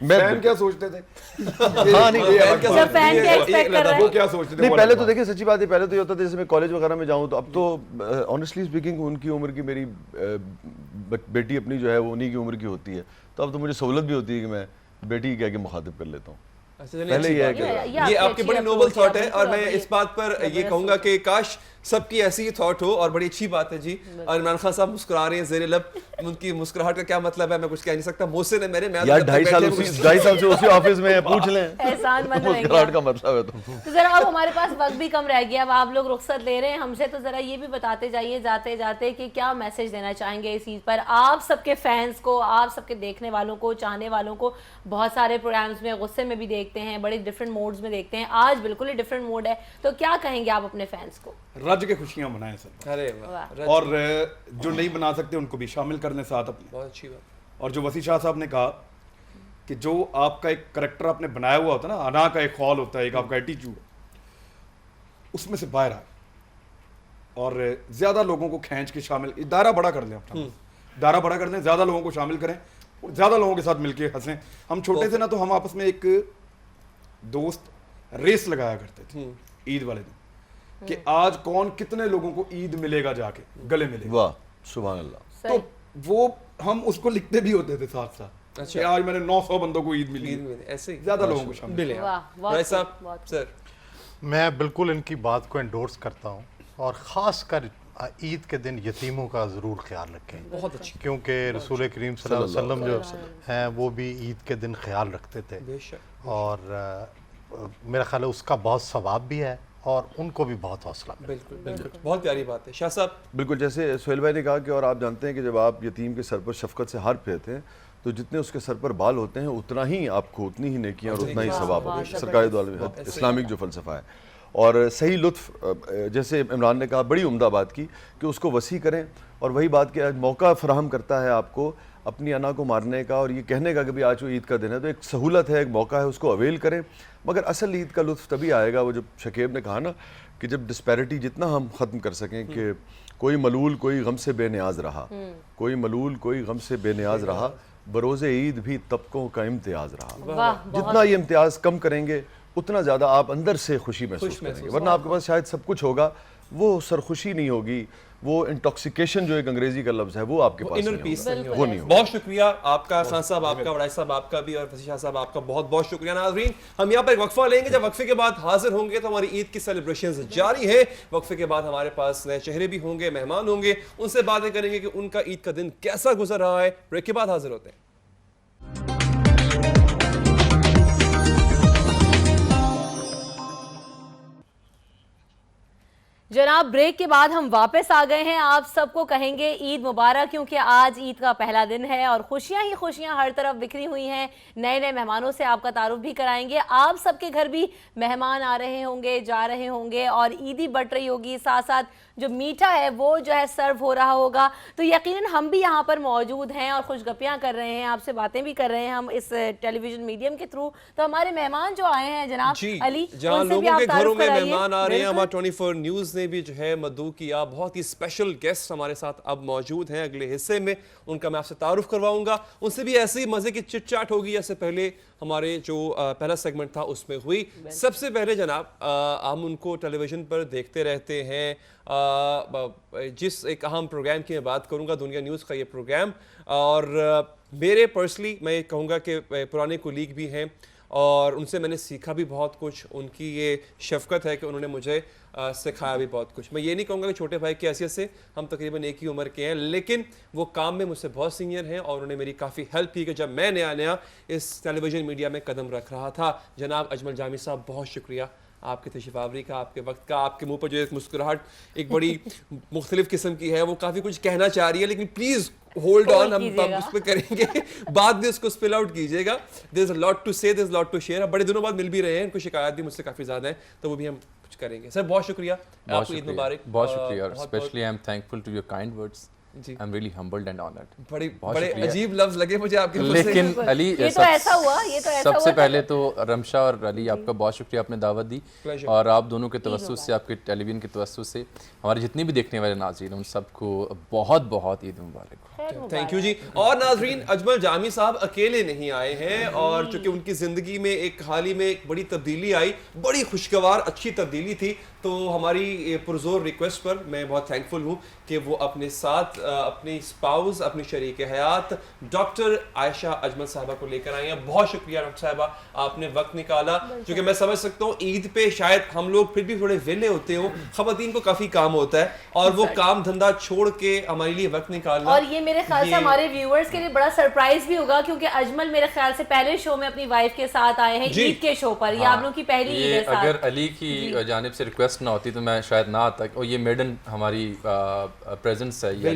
मैं फैन क्या सोचते थे? हाँ नहीं ये फैन अलग क्या बात जब फैन है। क्या ये- expect ये- कर रहा है? वो क्या सोचते थे? नहीं वो पहले अलग तो बात देखिए सच्ची बात है, पहले तो ये होता था जैसे मैं कॉलेज वगैरह में जाऊँ तो अब तो ऑनेस्टली स्पीकिंग उनकी उम्र की मेरी बेटी अपनी जो है वो उन्हीं की उम्र की होती है, तो अब तो मुझे सहूलत भी होती है कि मैं बेटी के आगे मुखातिब कर लेता हूँ। अच्छा, चलिए, पहले अच्छी ये है बात कि ये ये आपकी आपकी अच्छी बड़ी approach नोबल है, थॉट है, बिल्कुल, और मैं बड़ी इस बात पर ये जबरदस्त कहूंगा कि काश सबकी ऐसी ही थॉट हो, और बड़ी अच्छी बात है जी। और इमरान खान साहब मुस्कुरा रहे हैं ज़ेरे लब, उनकी मुस्कुराहट का क्या मतलब है मैं कुछ कह नहीं सकता। मोहसिन है मेरे, मैं यार 2.5 साल से उसी ऑफिस में पूछ लें एहसान मंद रहेंगे मुस्कुराहट आप। का मतलब है तो जरा अब हमारे पास वक्त भी कम रह गया, अब आप लोग रुखसत ले रहे हैं हमसे, तो जरा ये भी बताते जाइए जाते जाते कि क्या मैसेज देना चाहेंगे इस चीज़ पर आप सबके फैंस को, आप सबके देखने वालों को, चाहने वालों को। बहुत सारे प्रोग्राम्स में गुस्से में भी देखते हैं, बड़े डिफरेंट मोड्स में देखते हैं, आज बिल्कुल ही डिफरेंट मोड है, तो क्या कहेंगे आप अपने फैंस को? रज के खुशियां मनाएं सर, अरे वाह। वाह, और जो नहीं बना सकते उनको भी शामिल कर लें साथ अपने। बहुत अच्छी बात। और जो वसी शाह साहब ने कहा कि जो आपका एक करैक्टर आपने बनाया हुआ होता है ना, अना का एक खौल होता है, एक आपका एटीट्यूड, उसमें से बाहर आए और ज्यादा लोगों को खींच के शामिल, दायरा बड़ा कर लें अपना, दायरा बड़ा कर लें, ज्यादा लोगों को शामिल करें और ज्यादा लोगों के साथ मिलके हंसें। हम छोटे थे ना, तो हम आपस में एक दोस्त रेस लगाया करते थे ईद वाले दिन कि आज कौन कितने लोगों को ईद मिलेगा, जाके गले मिलेगा। वाह, सुभान अल्लाह। तो वो हम उसको लिखते भी होते थे साथ साथ। अच्छा। कि आज मैंने 900 बंदों को ईद मिली, ऐसे ही ज्यादा लोगों को शामिल। मिले वाह, आप बहुत भाई खूब, साहब बहुत सर। मैं बिल्कुल इनकी बात को एंडोर्स करता हूँ, और ख़ास कर ईद के दिन यतीमों का ज़रूर ख्याल रखें, बहुत अच्छी, क्योंकि रसूल करीम सल्लल्लाहु अलैहि वसल्लम जो हैं वो भी ईद के दिन ख्याल रखते थे, बेशक। और मेरा ख्याल है उसका बहुत सवाब भी है और उनको भी बहुत हौसला मिला। बिल्कुल बिल्कुल, बहुत प्यारी बात है। शाह साहब, बिल्कुल, जैसे सुहेल भाई ने कहा कि और आप जानते हैं कि जब आप यतीम के सर पर शफकत से हाथ फेरते हैं तो जितने उसके सर पर बाल होते हैं उतना ही आपको, उतनी ही नेकियां और उतना ही सवाब होता है। सरकारी दौलत इस्लामिक जो फ़लसफ़ा है, और सही लुत्फ़, जैसे इमरान ने कहा, बड़ी उम्दा बात की कि उसको वसी करें, और वही बात कि आज मौका फ़राहम करता है आपको अपनी अना को मारने का और ये कहने का कि भाई आज वो ईद का दिन है, तो एक सहूलत है, एक मौका है, उसको अवेल करें। मगर असल ईद का लुत्फ़ तभी आएगा, वो जब शकीब ने कहा ना कि जब डिस्पैरिटी जितना हम ख़त्म कर सकें कि कोई मलूल कोई गम से बेनियाज रहा, कोई मलूल कोई गम से बेनियाज रहा, बरोज़े ईद भी तबकों का इम्तियाज़ रहा। वाह, जितना ये इम्तियाज़ कम करेंगे उतना ज़्यादा आप अंदर से खुशी महसूस करेंगे, वरना आपके पास शायद सब कुछ होगा, वो सरखुशी नहीं होगी, वो इंटॉक्सिकेशन जो एक अंग्रेजी का लफ्ज़ है वो आपके पास इनर नहीं पीस होगा, वो नहीं होगा। बहुत शुक्रिया आपका खान साहब, आपका वड़ाई साहब, आपका भी, और वसी शाह साहब आपका बहुत बहुत शुक्रिया। नाज़रीन, हम यहाँ पर एक वक्फा लेंगे, जब वक्फे के बाद हाजिर होंगे तो हमारी ईद की सेलिब्रेशंस जारी है। वक्फे के बाद हमारे पास नए चेहरे भी होंगे, मेहमान होंगे, उनसे बातें करेंगे कि उनका ईद का दिन कैसा गुजर रहा है। ब्रेक के बाद हाजिर होते हैं। जनाब, ब्रेक के बाद हम वापस आ गए हैं। आप सबको कहेंगे ईद मुबारक, क्योंकि आज ईद का पहला दिन है और खुशियां ही खुशियां हर तरफ बिखरी हुई हैं। नए नए मेहमानों से आपका तारुफ भी कराएंगे, आप सबके घर भी मेहमान आ रहे होंगे, जा रहे होंगे, और ईदी बट रही होगी, साथ साथ जो मीठा है वो जो है सर्व हो रहा होगा। तो यकीनन हम भी यहाँ पर मौजूद हैं और खुशगपियाँ कर रहे हैं, आपसे बातें भी कर रहे हैं हम इस टेलीविजन मीडियम के थ्रू। तो हमारे मेहमान जो आए हैं जनाब अली, जहाँ उनसे भी लोगों आप के तारुफ घरों में कराइए। मेहमान आ रहे हैं, बिल्कुल। हमारा 24 न्यूज़ ने भी जो है मदऊ किया, बहुत ही स्पेशल गेस्ट हमारे साथ अब मौजूद हैं अगले हिस्से में, उनका मैं आपसे तारुफ करवाऊंगा, उनसे भी ऐसी मजे की चिट चाट होगी जैसे पहले हमारे जो पहला सेगमेंट था उसमें हुई। सबसे पहले जनाब, हम उनको टेलीविजन पर देखते रहते हैं, जिस एक अहम प्रोग्राम की मैं बात करूंगा, दुनिया न्यूज़ का ये प्रोग्राम, और मेरे पर्सनली मैं कहूँगा कि पुराने कोलीग भी हैं और उनसे मैंने सीखा भी बहुत कुछ। उनकी ये शफकत है कि उन्होंने मुझे सिखाया भी बहुत कुछ। मैं ये नहीं कहूँगा कि छोटे भाई की हैसियत से हम तकरीबन एक ही उम्र के हैं, लेकिन वो काम में मुझसे बहुत सीनियर हैं और उन्होंने मेरी काफ़ी हेल्प की कि जब मैं नया नया इस टेलीविज़न मीडिया में कदम रख रहा था। जनाब अजमल जामी साहब, बहुत शुक्रिया आपके तशरीफ़ आवरी का, आपके वक्त का। आपके मुंह पर जो एक मुस्कुराहट एक बड़ी मुख्तलिफ किस्म की है, वो काफ़ी कुछ कहना चाह रही है, लेकिन प्लीज़ होल्ड ऑन, हम उस पर करेंगे, बाद में उसको स्पिल आउट कीजिएगा। There is a lot to say, there is lot to share. बड़े दिनों बाद मिल भी रहे हैं, उनको शिकायत भी मुझसे काफ़ी ज़्यादा है, तो वो भी हम कुछ करेंगे। सर बहुत शुक्रिया, आपको ईद मुबारक। बहुत शुक्रिया, और specially I am thankful to your kind words. जी, I am really humbled and honoured. बड़े अजीब लफ्ज लगे मुझे आपके मुंह से। लेकिन अली, ये तो ऐसा हुआ, ये तो ऐसा सबसे हुआ। पहले तो रमशा और अली, आपका बहुत शुक्रिया, आपने दावत दी, और आप दोनों के तवस्सुस से, आपके टेलीविजन के तवस्सुस से हमारे जितने भी देखने वाले नाज़रीन, उन सबको बहुत बहुत ईद मुबारक। थैंक यू जी। और नाजरीन, अजमल जामी साहब अकेले नहीं आए हैं, और चूंकि उनकी ज़िंदगी में एक हाल ही में एक बड़ी तब्दीली आई, बड़ी खुशगवार अच्छी तब्दीली थी, तो हमारी पुरजोर रिक्वेस्ट पर मैं बहुत थैंकफुल हूँ कि वो अपने साथ अपनी स्पाउस, अपनी शरीक हयात डॉक्टर आयशा अजमल साहबा को लेकर आई हैं। बहुत शुक्रिया डॉक्टर साहबा, आपने वक्त निकाला, क्योंकि मैं समझ सकता हूँ ईद पे शायद हम लोग फिर भी थोड़े वेले होते हो, खवातीन को काफी काम होता है और वो काम धंधा छोड़ के हमारे लिए वक्त निकालना। और ये मेरे ख्याल से हमारे व्यूअर्स के लिए बड़ा सरप्राइज भी होगा, क्योंकि अजमल मेरे ख्याल से पहले शो में अपनी वाइफ के साथ आए हैं ईद के शो पर। ये आप लोग की पहली ईद है साथ। अगर अली की जानिब से रिक्वेस्ट ना होती तो मैं शायद ना आता। और ये मेडन हमारी प्रेजेंस है, ये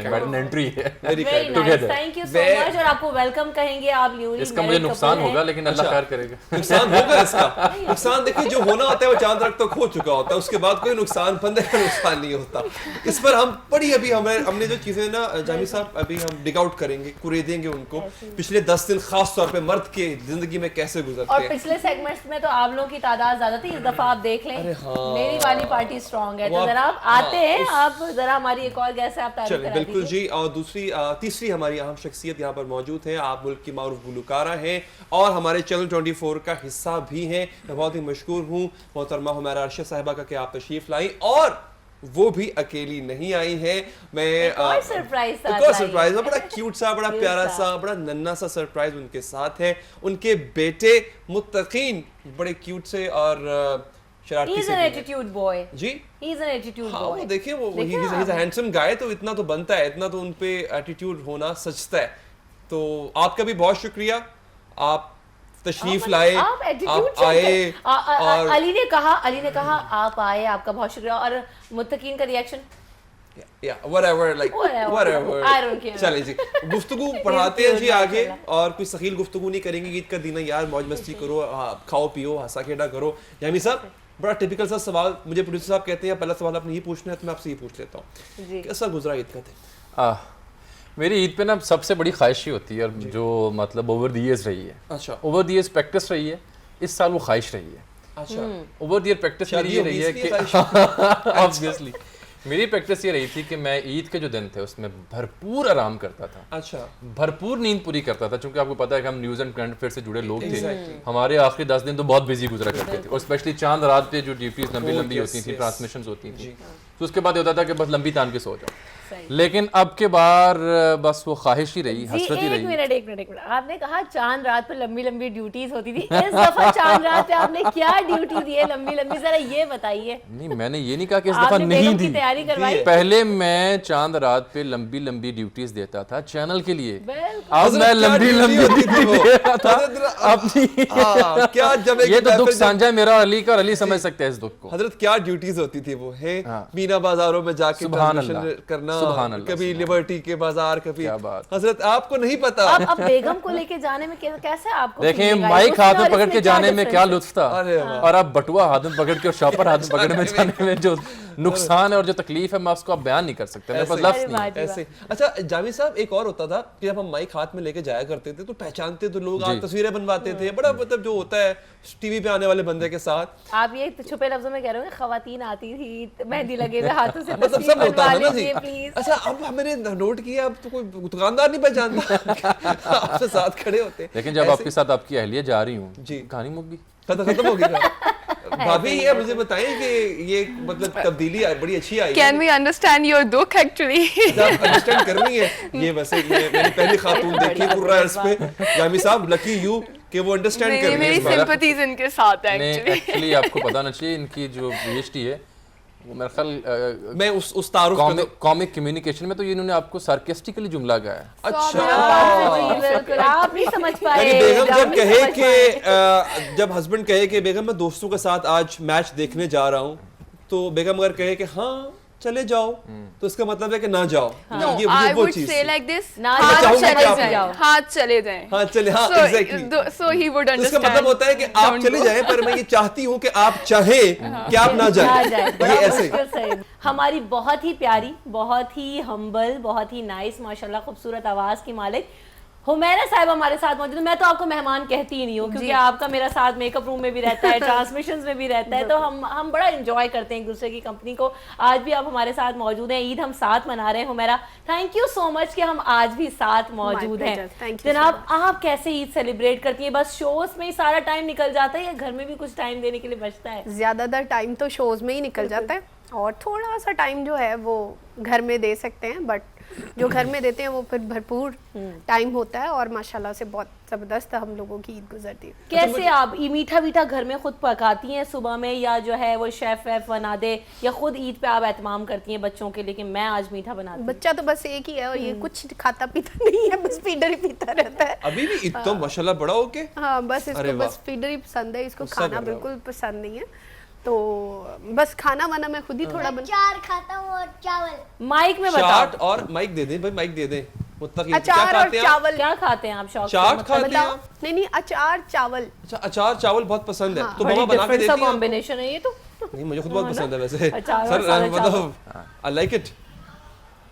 मेडन एंट्री है। Very nice, thank you so much. और आपको वेलकम कहेंगे आप न्यूली। इसका मुझे नुकसान होगा, लेकिन अल्लाह खैर करेगा। नुकसान होगा इसका, नुकसान देखिए जो होना होता है वो चांद तक तो हो चुका होता है, उसके बाद कोई नुकसान बंदे का नुकसान नहीं होता। इस पर हम बड़ी अभी हमने जो चीजें ना जामी साहब अभी हम डिग आउट करेंगे, कुरेदेंगे उनको, पिछले 10 दिन खास तौर पे मर्द के जिंदगी में कैसे गुजरते और हैं। पिछले सेगमेंट्स में तो आप लोगों की तादाद ज्यादा थी, इस दफा आप देख लें मेरी वाली पार्टी स्ट्रांग है। तो जरा आप आते हैं, आप जरा हमारी एक और गेस्ट है, आप तारीफ चलिए करा बिल्कुल दीजिए। जी। और तीसरी हमारी अहम शख्सियत यहाँ पर मौजूद है। आप मुल्क की मारूफ गुलकारा हैं और हमारे चैनल 24 का हिस्सा भी हैं। मैं बहुत ही मशकूर हूँ मोहतरमा हुमैरा अरशद साहिबा का कि आप तशरीफ लाई, और वो भी अकेली नहीं आई है। मैं एक और सरप्राइज बड़ा क्यूट सा, बड़ा प्यारा सा, बड़ा नन्ना सा सरप्राइज उनके साथ है। उनके बेटे मुत्तकीन बड़े क्यूट से और शरारती He's से an भी हैं। attitude boy. Ji He's an attitude हाँ, boy. वो देखिए वो देखिए he's a handsome guy, तो इतना तो बनता है, इतना तो उन पे एटीट्यूड होना सचता है। तो आपका भी बहुत शुक्रिया, आप तशरीफ लाए, आप attitude आप आए और अली ने कहा आप आए, आपका बहुत शुक्रिया। और मुत्तकीन का reaction whatever, like Whatever. whatever, I don't care. चले जी गुफ्तगू बढ़ाते हैं जी आगे, और कोई सखील गुफ्तगू नहीं करेंगे। ईद का दिन है यार, मौज मस्ती करो, खाओ पियो, हंसा खेड़ा करो। यामी साहब बड़ा टिपिकल सा सवाल मुझे प्रोड्यूसर साहब कहते हैं पहला सवाल आपने ये पूछना है, तो मैं आपसे ये पूछ लेता हूँ, कैसा गुजरा ईद का दिन? मेरी ईद पे ना सबसे बड़ी ख्वाहिश ही होती है, और जो मतलब ओवर द ईयर्स रही है, अच्छा ओवर द ईयर्स प्रैक्टिस रही है, इस साल वो ख्वाहिश रही है। अच्छा ओवर द ईयर प्रैक्टिस मेरी ये रही है कि ऑब्वियसली मेरी प्रैक्टिस ये रही थी कि मैं ईद के जो दिन थे उसमें भरपूर आराम करता था, अच्छा भरपूर नींद पूरी करता था, क्योंकि आपको पता है कि हम न्यूज़ एंड करंट अफेयर से जुड़े लोग थे। हमारे आखिरी 10 दिन तो बहुत बिजी गुजरा करते थे, और स्पेशली चांद रात पे जो ड्यूटीज लंबी लंबी होती थी, ट्रांसमिशंस होती थी, तो उसके बाद ये होता था कि बस लंबी तान के सो जाओ। लेकिन अब के बार बस वो ख्वाहिश ही रही, हसरत ही रही। एक मिनट आपने कहा चांद रात पे लंबी लंबी ड्यूटीज होती थी, इस दफा चांद रात पे आपने क्या ड्यूटी दी है लंबी लंबी, जरा ये बताइए। नहीं, मैंने ये नहीं कहा कि इस दफा नहीं दी, तैयारी करवाई। पहले मैं चांद रात पे लंबी लंबी ड्यूटीज देता था चैनल के लिए, बिल्कुल। अब मैं लंबी लंबी ड्यूटी दे रहा था अपनी। क्या जब ये तो दुख साझा है मेरा और अली का, और अली समझ सकते हैं इस दुख को। हजरत क्या ड्यूटीज होती थी वो है, मीना बाजारों में जाके सुभान ट्रांसमिशन अल्लाह, करना, सुभान अल्लाह, कभी लिबर्टी के बाजार, कभी क्या बात। हजरत आपको नहीं पता। अब बेगम को लेके जाने में कैसे आपको देखें feeling आई? माइक उसमें हाथ और में पकड़ इसमें के जाने में क्या difference है? लुत्फ था, अरे वाह। और अब बटुआ हाथ में पकड़ के और शॉपर हाथ में पकड़ में जाने में जो नुकसान है और जो तकलीफ है, मैं उसको अब बयान नहीं कर सकता, मेरे पास ऐसे- लफ्ज़ नहीं है। वाह जी वाह। ऐसे अच्छा जामी साहब, एक और होता था कि जब हम माइक हाथ में लेके जाया करते थे तो पहचानते तो लोग, आप तस्वीरें बनवाते थे, बड़ा मतलब जो होता है टीवी पे आने वाले बंदे के साथ। आप ये छुपे लफ्जों में कह रहे हो खवातीन आती थी मेहंदी लगे हुए हाथों से मतलब तस्वीर सब होता बनवा है ना जी। लीजिए प्लीज। अच्छा अब मैंने नोट किया, अब तो कोई दुकानदार नहीं पहचानता आपसे साथ खड़े होते। लेकिन जब आपके साथ आपकी अहलिया जा रही हूँ जी। कहानी मुक गई। खत्म हो गया। भाभी ये मुझे बताएं कि ये मतलब तब्दीली बड़ी अच्छी आई है। Can we understand your dukh actually? आप अंडरस्टैंड कर रही है ये, वैसे ये मैंने पहली खातून देखी कुर्रा इस पे, जामी साहब लकी यू कि वो अंडरस्टैंड कर नहीं, रही है मेरी इस बार। sympathies इनके साथ है नहीं, actually. एक्चुअली आपको पता ना चाहिए इनकी जो PhD है वो मेरे ख्याल मैं उस तारुफ पे तो कॉमिक कम्युनिकेशन में तो ये इन्होंने आपको सार्केस्टिकली जुमला गाया है। अच्छा बिल्कुल आप नहीं समझ पाए। यानी बेगम आप जब नहीं कहे समझ कि पाए। जब हस्बैंड कहे कि बेगम मैं दोस्तों के साथ आज मैच देखने जा रहा हूँ, तो बेगम अगर कहे कि हाँ चले जाओ, तो इसका मतलब है कि ना जाओ। No, ये I वो would चीज say थी। like this. ना हाथ चाहूंगा कि चले आप जाएं, जाओ। हाथ चले जाएं. हाँ चले, हाँ So, exactly. so he would तो इसका understand. मतलब होता है कि आप Don't चले go. जाएं, पर मैं ये चाहती हूँ कि आप चाहें कि आप ना ना जाएं। जाए, ये बड़ा ऐसे मुश्किल से। हमारी बहुत ही प्यारी, बहुत ही हम्बल, बहुत ही नाइस, माशाल्लाह खूबसूरत आवाज की मालिक हुमैरा साहिब हमारे साथ मौजूद है। मैं तो आपको मेहमान कहती ही नहीं हूँ, क्योंकि आपका मेरा साथ मेकअप रूम में भी रहता है, ट्रांसमिशंस में भी रहता है, तो हम बड़ा एंजॉय करते हैं एक दूसरे की कंपनी को। आज भी आप हमारे साथ मौजूद हैं, ईद हम साथ मना रहे हैं। Humaira thank you so much कि हम आज भी साथ मौजूद हैं। pleasure. Thank you जनाब आप कैसे ईद सेलिब्रेट करती हैं? बस शोज में ही सारा टाइम निकल जाता है या घर में भी कुछ टाइम देने के लिए बचता है? ज़्यादातर टाइम तो शोज़ में ही निकल जाता है, और थोड़ा सा टाइम जो है वो घर में दे सकते हैं, बट जो घर में देते हैं वो फिर भरपूर टाइम होता है और माशाल्लाह से बहुत ज़बरदस्त हम लोगों की ईद गुजरती है। कैसे आप मीठा मीठा घर में खुद पकाती हैं सुबह में, या जो है वो शेफ वेफ बना दे, या खुद ईद पे आप एहतमाम करती हैं बच्चों के लिए कि मैं आज मीठा बनाती हूँ? बच्चा तो बस एक ही है और ये कुछ खाता पीता नहीं है, बस फीडर ही पीता रहता है। अभी भी ईद तो माशाल्लाह बड़ा हो के हाँ बस अरे इसको वाह। बस फीडर ही पसंद है, इसको गुस्सा खाना कर रहा हूँ। बिल्कुल पसंद नहीं है। तो बस खाना वाना मैं खुद ही थोड़ा बन अचार खाता हूँ और चावल। माइक में बताओ, चाट और माइक दे दें भाई, माइक दे दें। मुत्तकी क्या अचार और खाते हैं आप? चावल। क्या खाते हैं आप शौक से? चाट मतलब खाते हैं बताओ। आप? नहीं नहीं अचार चावल। अच्छा अचार चावल बहुत पसंद है, तो बड़ी मम्मा बना के different सा देती हैं आपको? कॉम्बिनेशन है ये तो। नहीं मुझे खुद बहुत पसंद है वैसे अचार और सर, सादा मतलब आई लाइक इट।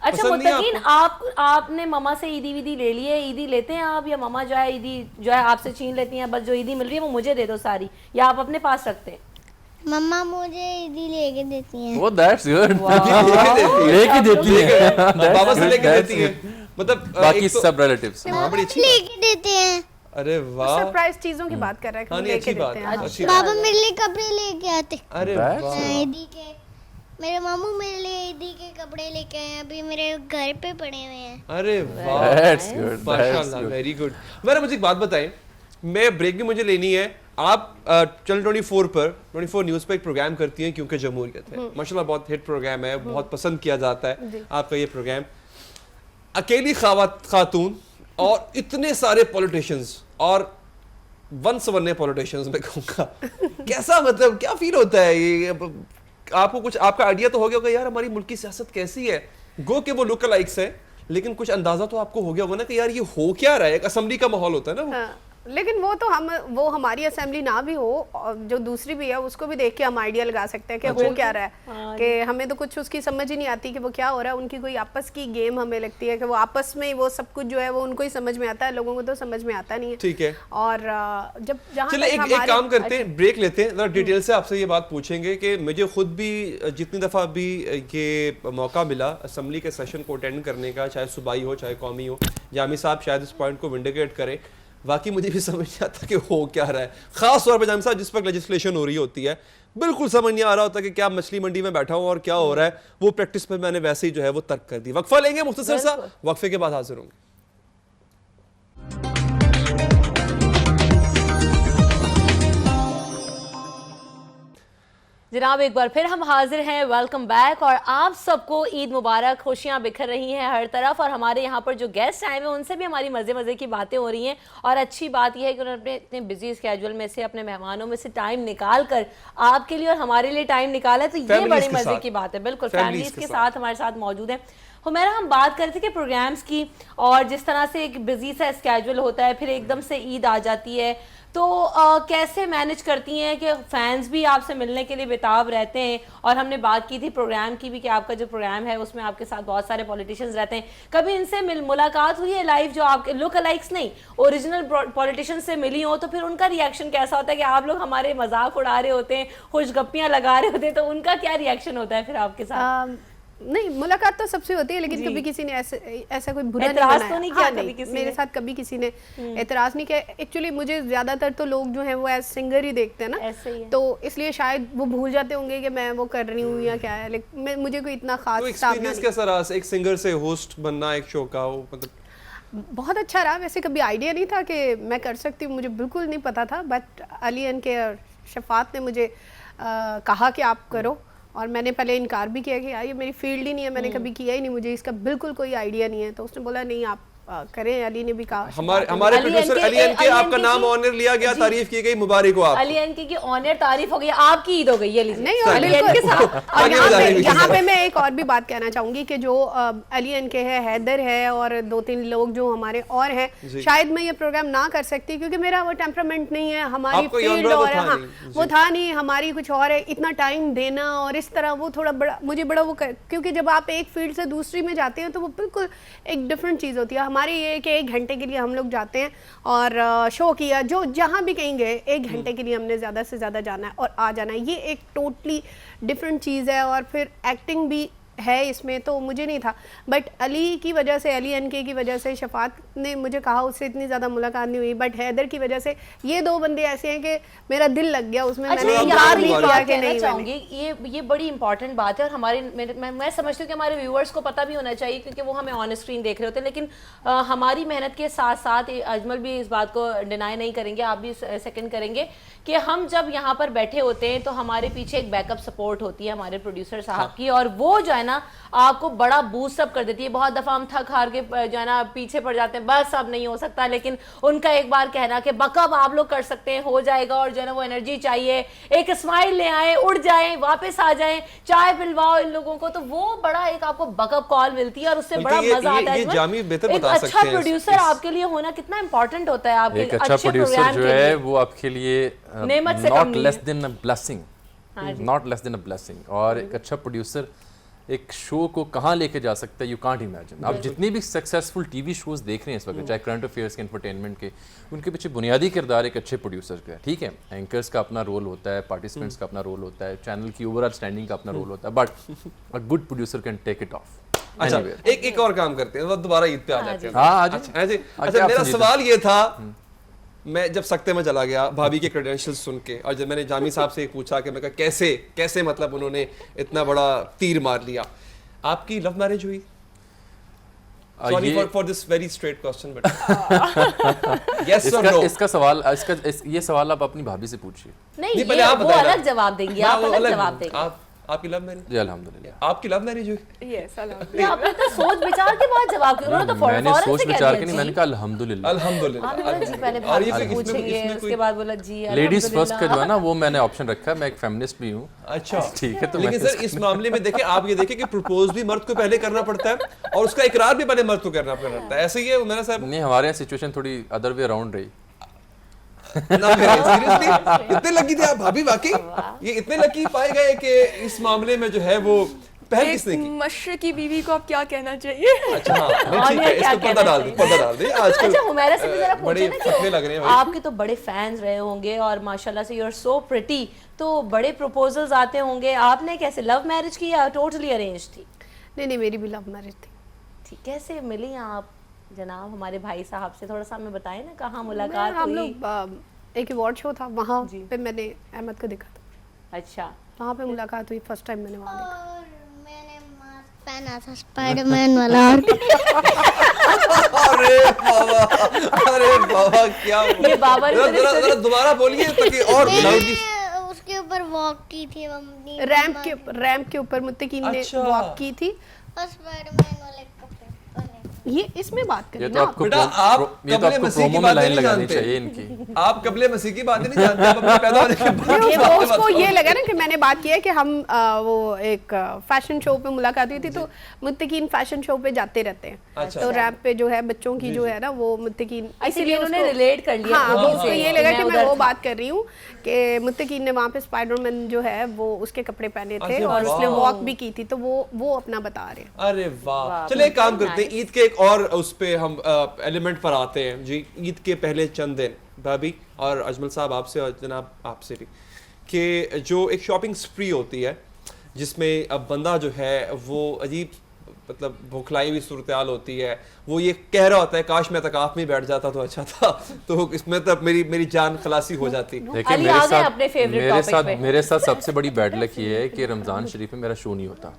अच्छा पसंद नहीं है मुत्तकीन, आपने मम्मा से ईदी वीदी ले ली है? ईदी लेते हैं आप, या मम्मा जो है ईदी जो है आपसे छीन लेती हैं, बस जो ईदी मिल रही है वो मुझे दे दो सारी, या आप अपने पास रखते हैं? मम्मा मुझे ईदी लेके देती हैं। वो दैट्स गुड लेके देती है बाबा से लेके देती है, मतलब बाकी एक तो- सब रिलेटिव्स। हाँ, बड़ी अच्छी लेके देते हैं। अरे वाह, सरप्राइज चीजों की बात कर रहे हैं कि हाँ हम नहीं लेके अच्छी बात देते है, हैं। अच्छी बात पापा मेरे लिए कपड़े लेके आते। अरे That's वाह। ईदी के मेरे मामू मेरे लिए ईदी के कपड़े लेके आए हैं, अभी मेरे घर पे पड़े हुए हैं। अरे वाह, दैट्स गुड माशाल्लाह, वेरी गुड। मेरा मुझे एक बात बताएं, मैं ब्रेक भी मुझे लेनी है। आप चैनल 24 पर 24 न्यूज़ पे एक प्रोग्राम करती हैं क्योंकि जमहूरियत है, माशाल्लाह बहुत हिट प्रोग्राम है, बहुत पसंद किया जाता है आपका ये प्रोग्राम। अकेली खातून और इतने सारे पॉलिटिशियंस और वंस वन्य पॉलिटिशियंस मैं कहूँगा, कैसा मतलब क्या फील होता है ये? आपको कुछ आपका आइडिया तो हो गया होगा यार हमारी मुल्क की सियासत कैसी है, गो के वो लुक लाइक्स है, लेकिन कुछ अंदाजा तो आपको हो गया होगा ना कि यार ये हो क्या रहा है। एक असेंबली का माहौल होता है ना वो। हाँ, लेकिन वो हमारी असेंबली ना भी हो और जो दूसरी भी है उसको भी देख के हम आइडिया लगा सकते हैं कि हो क्या रहा है, कि हमें तो कुछ उसकी समझ ही नहीं आती कि वो क्या हो रहा है। उनकी कोई आपस की गेम हमें लगती है कि वो आपस में वो सब कुछ जो है वो उनको ही समझ में आता है, लोगों को तो समझ में आता नहीं है। ठीक है, और जब जहाँ चलिए एक काम करते हैं, ब्रेक लेते हैं, जरा डिटेल से आपसे ये बात पूछेंगे कि मुझे खुद भी जितनी दफ़ा भी ये मौका मिला असेंबली के सेशन को अटेंड करने का, चाहे सूबाई हो चाहे कौमी हो, जामी साहब शायद इस पॉइंट को विंडिकेट करें, वाकई मुझे भी समझ नहीं आता कि हो क्या रहा है। खास तौर पर जामी साहब जिस पर लेजिस्लेशन हो रही होती है, बिल्कुल समझ नहीं आ रहा होता कि क्या मछली मंडी में बैठा हूँ और क्या हो रहा है। वो प्रैक्टिस पर मैंने वैसे ही जो है वो तर्क कर दी। वक्फा लेंगे मुख्तसर सा, वक्फे के बाद हाजिर होंगे। जनाब एक बार फिर हम हाजिर हैं, वेलकम बैक। और आप सबको ईद मुबारक, खुशियां बिखर रही हैं हर तरफ, और हमारे यहाँ पर जो गेस्ट आए हैं उनसे भी हमारी मज़े मज़े की बातें हो रही हैं। और अच्छी बात यह है कि उन्होंने इतने बिजी स्केड्यूल में से, अपने मेहमानों में से टाइम निकाल कर आपके लिए और हमारे लिए टाइम निकाला है, तो ये बड़ी मज़े की बात है। बिल्कुल फैमिलीज़ के साथ हमारे साथ मौजूद हैं। हुमैरा, हम बात कर रहे थे कि प्रोग्राम्स की, और जिस तरह से एक बिजी सा स्केड्यूल होता है, फिर एकदम से ईद आ जाती है, तो कैसे मैनेज करती हैं कि फैंस भी आपसे मिलने के लिए बेताब रहते हैं। और हमने बात की थी प्रोग्राम की भी कि आपका जो प्रोग्राम है उसमें आपके साथ बहुत सारे पॉलिटिशियंस रहते हैं, कभी इनसे मुलाकात हुई है लाइव, जो आपके लुक अलाइक्स नहीं ओरिजिनल पॉलिटिशियंस से मिली हो, तो फिर उनका रिएक्शन कैसा होता है कि आप लोग हमारे मजाक उड़ा रहे होते हैं, खुशगप्पियाँ लगा रहे होते हैं, तो उनका क्या रिएक्शन होता है फिर आपके साथ? नहीं, मुलाकात तो सबसे होती है, लेकिन कभी किसी ने ऐसा कोई बुरा नहीं एतराज बनाया। तो नहीं किया हाँ, कभी नहीं, किसी मेरे ने? साथ कभी किसी ने एतराज नहीं किया। एक्चुअली मुझे ज्यादातर तो लोग जो हैं वो एज सिंगर ही देखते हैं ना, ऐसे ही है। तो इसलिए शायद वो भूल जाते होंगे कि मैं वो कर रही हूँ या क्या है, लेकिन मुझे कोई इतना खास तो सामना एक्सपीरियंस नहीं। कैसा रहा एक सिंगर से होस्ट बनना एक शो का? वो मतलब बहुत अच्छा रहा। वैसे कभी आइडिया नहीं था कि मैं कर सकती हूँ, मुझे बिल्कुल नहीं पता था, बट अली एन के और शफात ने मुझे कहा कि आप करो, और मैंने पहले इनकार भी किया कि यार ये मेरी फील्ड ही नहीं है, मैंने कभी किया ही नहीं, मुझे इसका बिल्कुल कोई आइडिया नहीं है। तो उसने बोला नहीं आप करें। अली ने भी कहा, हमारे प्रोड्यूसर अली एन के आपका नाम ऑनर लिया गया, तारीफ की गई, मुबारक हो आप। अली एन की ऑनर तारीफ हो गई, आपकी ईद हो गई है। नहीं, और बिल्कुल के साथ। और यहाँ पे मैं एक और भी बात कहना चाहूंगी कि जो अली एन के है, हैदर है, और 2-3 लोग जो हमारे और हैं, शायद मैं ये प्रोग्राम ना कर सकती क्योंकि मेरा वो टेम्परामेंट नहीं है, हमारी फील्ड और हाँ वो था नहीं, हमारी कुछ और है। इतना टाइम देना और इस तरह वो थोड़ा बड़ा मुझे बड़ा वो क्योंकि जब आप एक फील्ड से दूसरी में जाते हैं तो वो बिल्कुल एक डिफरेंट चीज़ होती है। हमारी ये कि 1 घंटे के लिए हम लोग जाते हैं और शो किया, जो जहाँ भी कहीं गए 1 घंटे के लिए हमने ज़्यादा से ज़्यादा जाना है और आ जाना है, ये एक टोटली डिफरेंट चीज़ है। और फिर एक्टिंग भी है इसमें, तो मुझे नहीं था। बट अली की वजह से, अली एनके की वजह से, शफात ने मुझे कहा, उससे इतनी ज़्यादा मुलाकात नहीं हुई, बट हैदर की वजह से ये दो बंदे ऐसे हैं कि मेरा दिल लग गया उसमें। मैंने यहाँ नहीं भी किया बात कि कहना नहीं चाहूंगी, ये बड़ी इंपॉर्टेंट बात है और हमारे मैं समझती हूँ कि हमारे व्यूअर्स को पता भी होना चाहिए क्योंकि वो हमें ऑन स्क्रीन देख रहे होते हैं, लेकिन हमारी मेहनत के साथ साथ अजमल भी इस बात को डिनाई नहीं करेंगे, आप भी सेकंड करेंगे कि हम जब यहाँ पर बैठे होते हैं तो हमारे पीछे एक बैकअप सपोर्ट होती है हमारे प्रोड्यूसर साहब की, और वो जो है ना आपको बड़ा बूस्ट अप कर देती है। बहुत दफा हम थक हार के जो है ना पीछे पड़ जाते हैं, बस अब नहीं हो सकता, लेकिन उनका एक बार कहना कि बकअप आप लोग कर सकते हैं, हो जाएगा, और जो है ना वो एनर्जी चाहिए, एक स्माइल ले आए, उड़ जाएं, वापस आ जाएं, चाय पिलवाओ इन लोगों को, तो वो बड़ा एक आपको बकअप कॉल मिलती है और उससे बड़ा मजा आता है। एक अच्छा प्रोड्यूसर आपके लिए होना कितना इंपॉर्टेंट होता है। आपके एक अच्छा प्रोड्यूसर जो है वो आपके लिए नेमत से कम नॉट नहीं लेस है। Then a blessing, not less than a blessing. और एक अच्छा प्रोड्यूसर एक शो को कहाँ लेके जा सकता है, यू कांट इमेजिन। आप जितनी भी सक्सेसफुल टीवी शोज देख रहे हैं इस वक्त, चाहे करंट अफेयर्स के, एंटरटेनमेंट के, उनके पीछे बुनियादी किरदार एक अच्छे प्रोड्यूसर का है। ठीक है, एंकर्स का अपना रोल होता है, पार्टिसिपेंट्स का अपना रोल होता है, चैनल की ओवरऑल स्टैंडिंग का अपना रोल होता है, but a good producer can take it off. अच्छा, एक और काम करते हैं, दोबारा ईद पे आ जाते हैं। हाँ जी। अच्छा, मेरा सवाल ये था, मैं जब सख्ते में चला गया भाभी के क्रेडेंशियल्स सुन के, और जब मैंने जामी साहब से पूछा कि मैं कहा कैसे मतलब उन्होंने इतना बड़ा तीर मार लिया, आपकी लव मैरिज हुई? Sorry for this very straight question, but yes और नो। इसका सवाल ये सवाल आप अपनी भाभी से पूछिए। नहीं, पहले आप वो बताएं अलग जवाब देंगी, आप अलग जवाब देंगे। आपकी लव मैरिज? जी अल्हम्दुलिल्लाह। आपकी लव मैरिज हुई? यस आपने तो सोच विचार के बाद जवाब किया, उन्होंने तो फौरन मैंने से सोच कह विचार दिया के नहीं, जी। मैंने कहा अल्हम्दुलिल्लाह। अल्हम्दुलिल्लाह। आपने बोला जी पहले और भाभी ये से इसमें पूछेंगे, कोई- उसके बाद बोला जी लेडीज फर्स्ट का जो है अल्हम्दुलिल्लाह। ना वो मैंने ऑप्शन रखा है, मैं एक फेमिनिस्ट भी हूँ। अच्छा, ठीक है, तो लेकिन मैं सर इस मामले में देखें, आप ये देखें कि प्रपोज भी मर्द को पहले करना पड़ता है और उसका इकरार भी पहले मर्द को करना पड़ता है, ऐसे ही है मेरा साहब? नहीं, हमारे यहाँ सिचुएशन थोड़ी अदर वे अराउंड रही। सीरियसली इतने लकी थे आप भाभी? वाकई ये इतने लकी पाए गए कि इस मामले में जो है वो पहल किसने की? मशरक़ की बीवी को आप क्या कहना चाहिए? अच्छा, हाँ, नहीं, ठीक है, क्या इसको पर्दा डाल दे, पर्दा डाल दे। आजकल अच्छा, हुमैरा से भी जरा बड़े पूछे ना फतवे लग रहे हैं भाई। आपके तो बड़े फैंस रहे होंगे और माशाल्लाह से यू आर सो प्रिटी, तो बड़े प्रपोजल्स आते होंगे, आपने कैसे लव मैरिज की या टोटली अरेंज थी? नहीं, मेरी भी लव मैरिज थी। ठीक, कैसे मिली आप जनाब हमारे भाई साहब से? थोड़ा सा हमें बताएं ना, कहाँ मुलाकात हम हुई? लोग एक अवार्ड शो था, वहाँ जी। पे मैंने अहमद को देखा था, अच्छा, वहाँ पे मुलाकात हुई, फर्स्ट टाइम मैंने वहाँ देखा। और मैंने मास्क पहना था स्पाइडरमैन वाला। अरे बाबा क्या ये बाबा ने जरा- जरा- जरा दोबारा बोलिए ताकि और मैंने उसके ऊपर वॉक की थी मम्मी। रैंप के ऊपर मुत्तकीन ने अच्छा। वॉक की थी। और स्पाइडरमैन वाले कपड़े पहने। ये इसमें बात ये करें तो ना, आपको बेटा, आप ये तो कबले आपको मसीह की प्रोमो में बातें लाइन नहीं लगानी जानते। चाहिए इनकी। आप कबले मसीह की बातें नहीं जानते, आप अपने पैदा होने के बाद ये की वो बातें उसको बताओ। ये लगा ना कि मैंने बात की है कि हम वो एक फैशन शो पे मुलाकात हुई थी, तो मुत्तकीन फैशन शो पे जाते रहते हैं, अच्छा। तो रैंप पे जो है बच्चों की जो है ना वो मुत्तकीन, इसीलिए उन्होंने उसको- रिलेट कर लिया। हाँ, खुद वो ही उसको से ये लगा कि मैं उधर वो था। बात कर रही हूँ कि मुत्तकीन ने वहाँ पे स्पाइडरमैन जो है वो उसके कपड़े पहने थे अरे और उसने वाह। वॉक भी की थी, तो वो अपना बता रहे हैं। अरे वाह, चलिए एक काम करते हैं, ईद के एक और उस पे हम एलिमेंट पर आते हैं जी। ईद के पहले चंद दिन भाभी और अजमल साहब, आपसे और जनाब आपसे भी, कि जो एक शॉपिंग स्प्री होती है जिसमें अब बंदा जो है वो अजीब मतलब भुखलाई हुई सूरत हाल होती है, वो ये कह रहा होता है काश मैं तकाफ में बैठ जाता तो अच्छा था, तो इसमें तब मेरी जान खलासी हो जाती। देखिए अली आ गए अपने favorite topic पे। मेरे साथ सबसे बड़ी बैड लक ये है कि रमजान शरीफ में मेरा शो नहीं होता,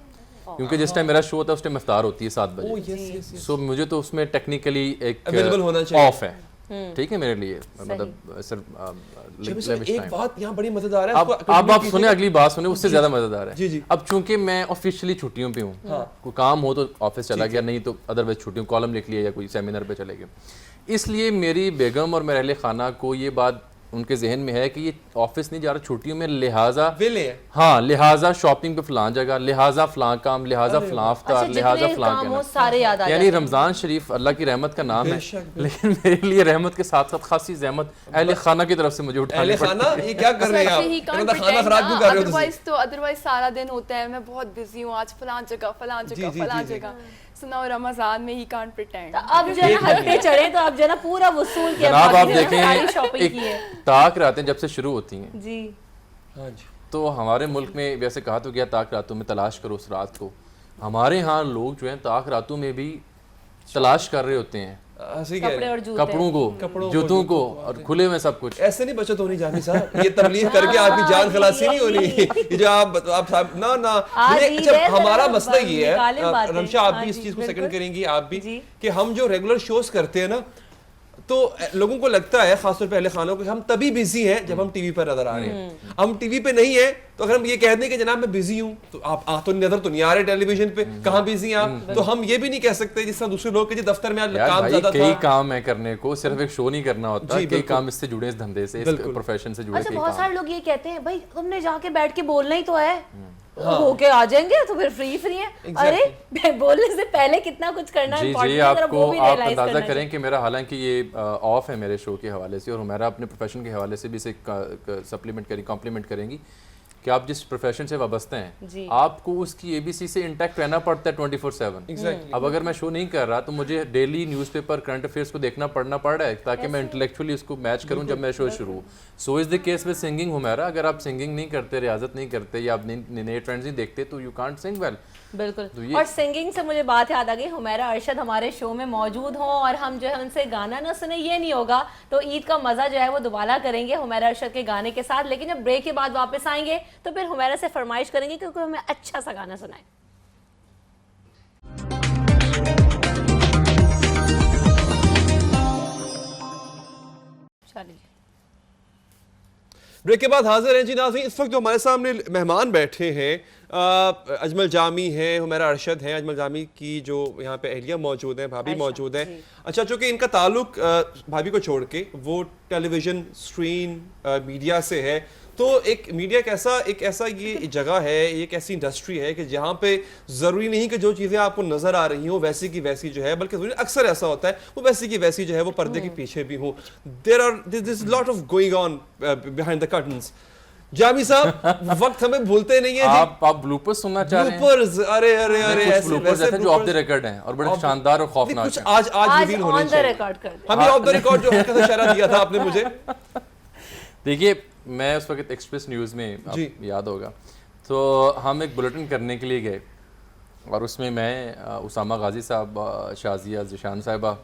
क्योंकि जिस टाइम मेरा शो होता है उस टाइम इफ्तार होती है 7 बजे। सो मुझे तो उसमें टेक्निकली एक Available होना चाहिए। ऑफ है, ठीक है मेरे लिए, मतलब सर एक बात यहाँ बड़ी मजेदार है, अब आप सुने, अगली बात सुने, उससे ज्यादा मजेदार है। जी, जी। अब चूंकि मैं ऑफिशियली छुट्टियों पे हूँ, कोई काम हो तो ऑफिस चला गया, नहीं तो अदरवाइज छुट्टियों, कॉलम लिख लिया या कोई सेमिनार पे चले गए, इसलिए मेरी बेगम और मेरे अहले खाना को ये बात उनके जहन में है कि ये ऑफिस नहीं जा रहा छुट्टियों में, लिहाजा वेले हैं। हाँ, लिहाजा शॉपिंग पे फलां जगह, लिहाजा फलां काम, लिहाजा फलां अफ्तार, लिहाजा फलां काम हो कहना। सारे याद आ यानी जाते हैं। रमजान शरीफ अल्लाह की रहमत का नाम है, बेशक, लेकिन मेरे लिए रहमत के साथ साथ खासी जहमत अहले खाना की तरफ से मुझे उठानी अहले पड़ती खाना ये क्या कर रहे हैं आप? Especially he can't मतलब खाना pretend खराब क्यों कर रहे हो तुम? अदरवाइज सारा दिन होता है मैं बहुत बिजी हूँ, आज फलां जगह फलां जी, जगह जी, फलां जी, जी। जगह। So now रमजान में ही can't pretend। तो अब जो है ना हफ्ते चढ़े तो अब जो है ना पूरा वसूल किया, जनाब आप बाकी जो है ना सारी देखें, शॉपिंग एक की है ताक रातें जब से शुरू होती हैं, जी। हाँ जी। तो हमारे मुल्क में वैसे कहा तो गया ताक रातों में तलाश करो उस रात को, हमारे यहाँ लोग जो हैं ताक रातों में भी तलाश कर रहे होते हैं सही कह रहे कपड़े हैं। और जूते। कपड़ों को, जूतों को, और खुले में सब कुछ। ऐसे नहीं बचत होनी जामी साहब, ये तबलीग करके आपकी जान खलासी नहीं होनी। ये जो आप साहब ना आज मुझे ईद अच्छा, है, हमारा जरा मसला ये निकालें है बातें। रमशा, आप हाँ भी इस जी, चीज को बिल्कुल। सेकंड करेंगी, आप भी, जी। कि हम जो रेगुलर शोज करते हैं ना, तो लोगों को लगता है खासतौर पे अहले खानों को, हम तभी बिजी हैं जब हम टीवी पर नजर आ रहे हैं। हम टीवी पे नहीं है तो अगर हम ये कह दें कि जनाब मैं बिजी हूँ, तो आप तो नजर तो नहीं आ रहे टेलीविजन पे, कहाँ बिजी हैं आप? तो हम ये भी नहीं कह सकते जिस तरह दूसरे लोग के जी दफ्तर में आज यार काम भाई ज्यादा कई था। काम है करने को, सिर्फ एक शो नहीं करना होता, जी, कई बिल्कुल। काम इससे जुड़े, इस धंधे से, इस प्रोफेशन से जुड़े अच्छा कई बहुत काम। सारे लोग ये कहते हैं भाई तुमने जाके बैठ के बोलना ही तो है, होके आ जाएंगे तो फिर फ्री है। अरे बोलने से पहले कितना कुछ करना जी important जी, है, जरा आपको वो भी आप realize अंदाजा करना करें कि मेरा हालांकि ये ऑफ है मेरे शो के हवाले से, और हमारा अपने प्रोफेशन के हवाले से भी इसे सप्लीमेंट करें, कॉम्प्लीमेंट करेंगी कि आप जिस प्रोफेशन से वाबस्ते जी। हैं आपको उसकी एबीसी से इंटैक्ट रहना पड़ता है 24/7। अब अगर मैं शो नहीं कर रहा तो मुझे डेली न्यूज़पेपर, करंट अफेयर्स को देखना पड़ रहा है ताकि मैं इंटेलेक्चुअली उसको मैच करूं जब मैं शो शुरू हो। So is the case with singing Humaira, अगर आप सिंगिंग नहीं करते, रियाजत नहीं करते, या आप नए ट्रेंड्स नहीं देखते तो यू कांट सिंग वेल। बिल्कुल। तो ये- और सिंगिंग से मुझे बात याद आ गई, हुमैरा अरशद हमारे शो में मौजूद हो और हम जो है उनसे गाना ना सुने ये नहीं होगा, तो ईद का मजा जो है वो दोबारा करेंगे हुमैरा अरशद के गाने के साथ। लेकिन जब ब्रेक के बाद वापस आएंगे तो फिर हुमैरा से फरमाइश करेंगे क्योंकि हमें अच्छा सा गाना सुनाए। चलिए ब्रेक के बाद हाजिर हैं जी नाज़रीन। इस वक्त जो हमारे सामने मेहमान बैठे हैं, अजमल जामी हैं, हुमैरा अरशद हैं, अजमल जामी की जो यहाँ पे अहलिया मौजूद हैं, भाभी मौजूद हैं। अच्छा, चूँकि इनका ताल्लुक भाभी को छोड़ के वो टेलीविज़न, स्क्रीन, मीडिया से है, तो एक मीडिया एक ऐसा ये जगह है, एक ऐसी इंडस्ट्री है कि जहाँ पे ज़रूरी नहीं कि जो चीज़ें आपको नज़र आ रही हों वैसी की वैसी जो है, बल्कि अक्सर ऐसा होता है वो वैसी की वैसी जो है वो पर्दे के पीछे भी हों। This is lot of going on behind the curtains. Jami साहब, वक्त हमें भूलते नहीं है। आप ब्लूपर्स सुनना चाह रहे हैं? ब्लूपर्स, अरे अरे अरे, कुछ ऐसे ब्लूपर्स वैसे हैं जो ऑफ द रिकॉर्ड हैं और बड़े शानदार और खौफनाक कुछ हैं। आज रिवील होने ऑन द चाहिए। रिकॉर्ड कर दे। हमें ऑफ द रिकॉर्ड जो हल्का सा इशारा दिया था आपने मुझे। देखिए, मैं उस वक्त एक्सप्रेस न्यूज़ में, जी। याद होगा, तो हम एक बुलेटिन करने के लिए गए और उसमें मैं, उसामा गाजी साहब, शाजिया जिशान साहिबा,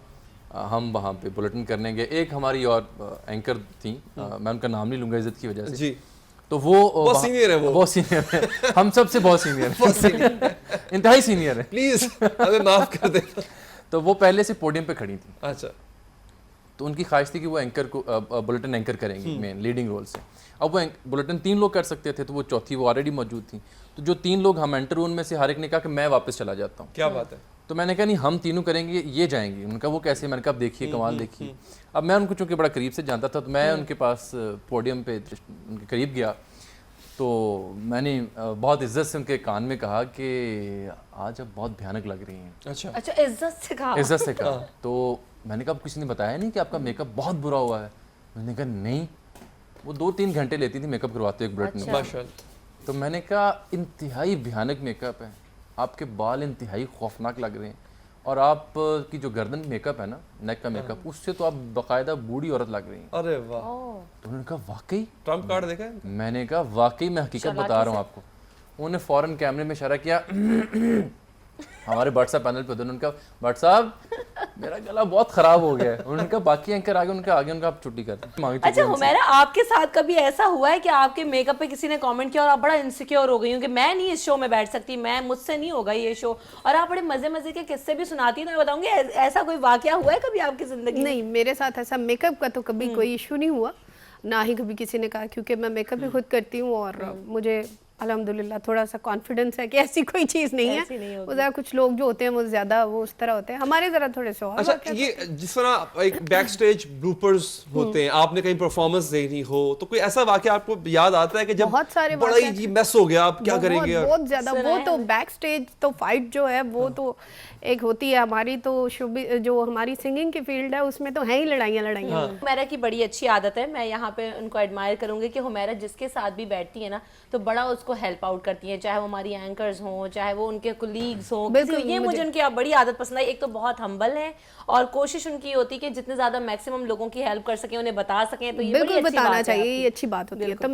हम वहाँ पे बुलेटिन करने गए। एक हमारी और एंकर थी, मैं उनका नाम नहीं लूँगा इज्जत की वजह से जी, तो वो बहुत सीनियर है, वो बहुत सीनियर है, हम सबसे बहुत सीनियर है, इंतहाई सीनियर है, प्लीज हमें माफ कर दे। तो वो पहले से पोडियम पे खड़ी थी, अच्छा, तो उनकी ख्वाहिश थी कि वो एंकर को बुलेटिन एंकर करेंगी मेन लीडिंग रोल से। अब वो बुलेटिन 3 लोग कर सकते थे, तो वो चौथी वो ऑलरेडी मौजूद थी। तो जो 3 लोग हम एंटर, उनमें से हर एक ने कहा कि मैं वापस चला जाता हूँ। क्या बात है। तो मैंने कहा नहीं, हम तीनों करेंगे, ये जाएंगी। उनका वो कैसे? मैंने कहा अब देखिए, कमाल देखिए। अब मैं उनको चूँकि बड़ा करीब से जानता था, तो मैं उनके पास पोडियम पे उनके करीब गया, तो मैंने बहुत इज्जत से उनके कान में कहा कि आज आप बहुत भयानक लग रही हैं। अच्छा, अच्छा, इज्जत से कहा? इज्जत से कहा। तो मैंने कहा किसी ने बताया नहीं कि आपका मेकअप बहुत बुरा हुआ है? मैंने कहा नहीं, वो 2-3 घंटे लेती थी मेकअप करवाते एक बुलेटिन में। माशाल्लाह। तो मैंने कहा इंतहाई भयानक मेकअप है, आपके बाल इंतहाई खौफनाक लग रहे हैं, और आप की जो गर्दन मेकअप है ना, नेक का मेकअप, उससे तो आप बाकायदा बूढ़ी औरत लग रही हैं। अरे वाह। तो उन्होंने कहा वाकई? ट्रम्प कार्ड देखा है? मैंने कहा वाकई, मैं हकीकत बता रहा हूँ आपको। उन्होंने फौरन कैमरे में इशारा किया हमारे व्हाट्सएप पैनल पे, उन्होंने कहा भट्ट साहब मेरा गला बहुत खराब हो गया है। उन्होंने कहा बाकी एंकर आगे, उनका आप छुट्टी कर दें। अच्छा हुमैरा, आपके साथ कभी ऐसा हुआ है कि आपके मेकअप पे किसी ने कमेंट किया और आप बड़ा इनसिक्योर हो गई हो कि मैं नहीं इस शो में बैठ सकती, मैं मुझसे नहीं होगा ये शो, और आप बड़े मजे मजे के किस्से भी सुनाती हैं, तो मैं बताऊंगी ऐसा कोई वाकया हुआ है कभी आपकी जिंदगी में? नहीं, मेरे साथ ऐसा मेकअप का तो कभी कोई इशू नहीं हुआ, ना ही कभी किसी ने कहा, क्योंकि मैं मेकअप भी खुद करती हूँ और मुझे अल्हम्दुलिल्लाह थोड़ा सा कॉन्फिडेंस है कि ऐसी कोई चीज़ नहीं ऐसी नहीं है। होगी। वो ज़रा कुछ लोग जो होते हैं वो ज़्यादा वो उस तरह होते हैं, हमारे ज़रा थोड़े से और अच्छा, वाक़यात ये होते हैं। जिस तरह एक बैक स्टेज ब्लूपर्स होते हैं, आपने कहीं परफॉर्मेंस देनी हो, तो कोई ऐसा वाकया आपको याद आता है कि जब बहुत सारे बड़ा ही मैस हो गया, आप क्या करेंगे? और बहुत ज़्यादा। वो तो बैक स्टेज तो फाइट जो है वो तो एक होती है हमारी, तो जो हमारी सिंगिंग की फील्ड है उसमें तो है ही लड़ाइयाँ। हुमैरा की बड़ी अच्छी आदत है, मैं यहाँ पे उनको एडमायर करूंगी कि हुमैरा जिसके साथ भी बैठती है ना तो बड़ा उसको हेल्प आउट करती है, चाहे वो हमारी एंकर्स हों, चाहे वो उनके कुलीग्स हों। बिल्कुल, ये मुझे उनकी बड़ी आदत पसंद आई। एक तो बहुत हम्बल है और कोशिश उनकी होती है कि जितने ज्यादा मैक्सिमम लोगों की हेल्प कर सकें, उन्हें बता सकें, तो ये बड़ी बिल्कुल अच्छी बताना बात है चाहिए, आपकी। ये अच्छी बात होती है। तो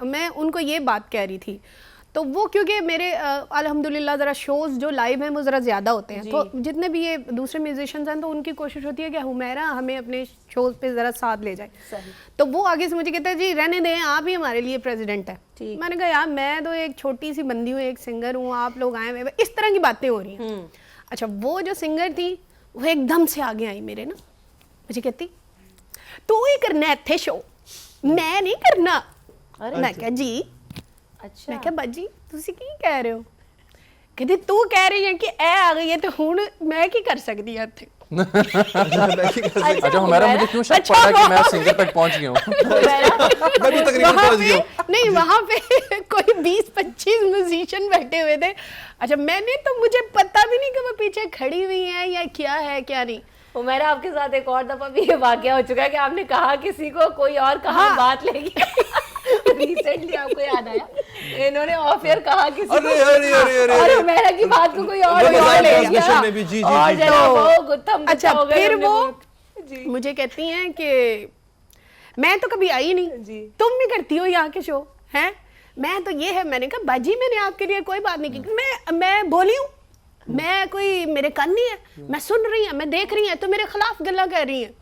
मैं उनको ये बात कह रही थी, तो वो क्योंकि मेरे अल्हम्दुलिल्लाह ज़रा शोज़ जो लाइव हैं वो ज़रा ज़्यादा होते हैं, तो जितने भी ये दूसरे म्यूजिशियंस हैं तो उनकी कोशिश होती है कि हुमैरा हमें अपने शोज़ पे ज़रा साथ ले जाए। तो वो आगे से मुझे कहते हैं जी रहने दें, आप ही हमारे लिए प्रेसिडेंट है। मैंने कहा यार मैं तो एक छोटी सी बंदी हूँ, एक सिंगर हूँ, आप लोग आए हुए, इस तरह की बातें हो रही हैं। अच्छा, वो जो सिंगर थी वो एकदम से आगे आई मेरे ना, मुझे कहती तू ही करना है थे शो, मैं नहीं करना। मैं कहा जी, अच्छा, मैं कहा बाजी तुसी की कह रहे हो? कहती तू कह रही है कि ए आ गई है तो हुण मैं की कर सकती है इत्थे। अच्छा हमारा मुझे क्यों शक पड़ा कि मैं सिंगर तक पहुंच गया हूं। मैं भी तकरीबन पहुंच गया हूं। नहीं, वहां पे कोई 20-25 म्यूजिशियन बैठे हुए थे। अच्छा, मैंने तो मुझे पता भी नहीं कि वो पीछे खड़ी हुई है या क्या है क्या नहीं। हुमैरा आपके साथ एक और दफा भी ये वाकया हो चुका है कि आपने कहा किसी को, कोई और कहा बात लेगी। रिसेंटली आपको याद आया इन्होंने ऑफ एयर कहा किसी को, और हुमैरा की बात को कोई और ले गया में भी। जी और जनाब वो गुत्थम अच्छा, हो गए। फिर वो मुझे कहती हैं कि मैं तो कभी आई नहीं, तुम भी करती हो यहाँ के शो हैं, मैं तो ये है। मैंने कहा बाजी मैंने आपके लिए कोई बात नहीं की, मैं बोली हूँ, मैं कोई मेरे कान नहीं है, मैं सुन रही है, मैं देख रही है, तो मेरे खिलाफ गल्ला कह रही है।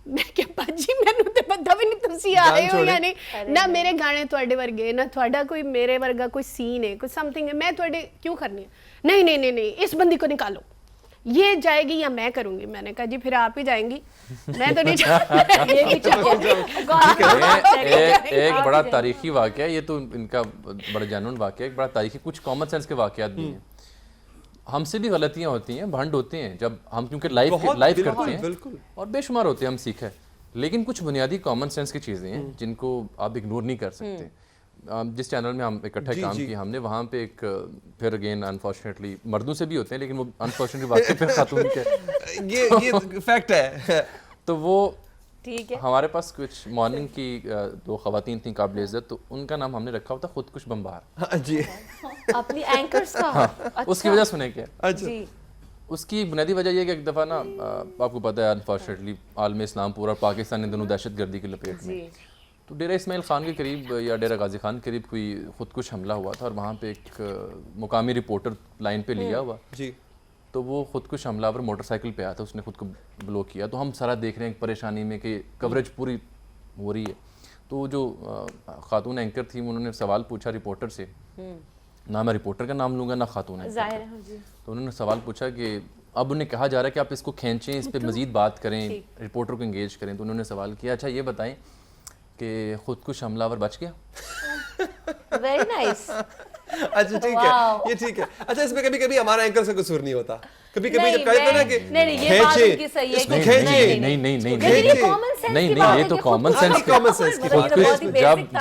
मैं क्या बाजी मैनू ते पता भी नहीं तुसी आए हो या नहीं, ना मेरे गाने ਤੁਹਾਡੇ ਵਰਗੇ, ना ਤੁਹਾਡਾ कोई मेरे वर्गा कोई सीन है, कोई समथिंग है, मैं ਤੁਹਾਡੇ क्यों करनी है? नहीं नहीं नहीं नहीं, इस बंदी को निकालो, ये जाएगी या मैं करूंगी। मैंने कहा जी फिर आप ही जाएंगी, मैं तो नहीं ये एक बड़ा तारीखी वाकया है, ये तो इनका बड़ा जानून वाकया है, एक बड़ा तारीखी, कुछ कॉमन सेंस के वाकयात भी हैं। हमसे भी गलतियां होती हैं, भंड होते हैं जब हम, क्योंकि लाइव करते हैं और बेशुमार होते हैं, हम सीखे, लेकिन कुछ बुनियादी कॉमन सेंस की चीज़ें हैं जिनको आप इग्नोर नहीं कर सकते। जिस चैनल में हम इकट्ठे काम किए हमने, वहाँ पे एक, फिर अगेन अनफॉर्चुनेटली मर्दों से भी होते हैं, लेकिन वो अनफॉर्चुनेटली वाकई फिर खातून के ये फैक्ट है। तो वो ठीक है, हमारे पास कुछ मॉर्निंग की दो खवातीन थी काबिल इज्जत, तो उनका नाम हमने रखा हुआ था खुदकुश बम्बार। जी, अपनी एंकर्स का। अच्छा। उसकी वजह सुने क्या? अच्छा, उसकी बुनियादी वजह यह कि एक दफ़ा ना, आपको पता है अनफॉर्चुनेटली आलम इस्लाम पूरा पाकिस्तान इन दोनों दहशतगर्दी की लपेट में, तो डेरा इस्माइल खान के करीब या डेरा गाजी खान के करीब कोई खुदकुश हमला हुआ था, और वहाँ पे एक मुकामी रिपोर्टर लाइन पे लिया हुआ जी, तो वो खुदकुश हमलावर मोटरसाइकिल पे आया था, उसने खुद को ब्लॉक किया। तो हम सारा देख रहे हैं परेशानी में कि कवरेज पूरी हो रही है। तो जो खातून एंकर थी उन्होंने सवाल पूछा रिपोर्टर से, ना मैं रिपोर्टर का नाम लूँगा ना खातून है, तो उन्होंने सवाल पूछा कि अब उन्हें कहा जा रहा है कि आप इसको खींचें, इस पर मज़ीद बात करें, रिपोर्टर को इंगेज करें। तो उन्होंने सवाल किया, अच्छा ये बताएं कि खुदकुश हमलावर बच गया? Very nice. अच्छा ठीक है, ये ठीक है। अच्छा, इसमें कभी कभी हमारा एंकर से कसूर नहीं होता, कभी कभी जब कहते हैं ना कि नहीं ये बात उनकी सही है, नहीं ये तो कॉमन सेंस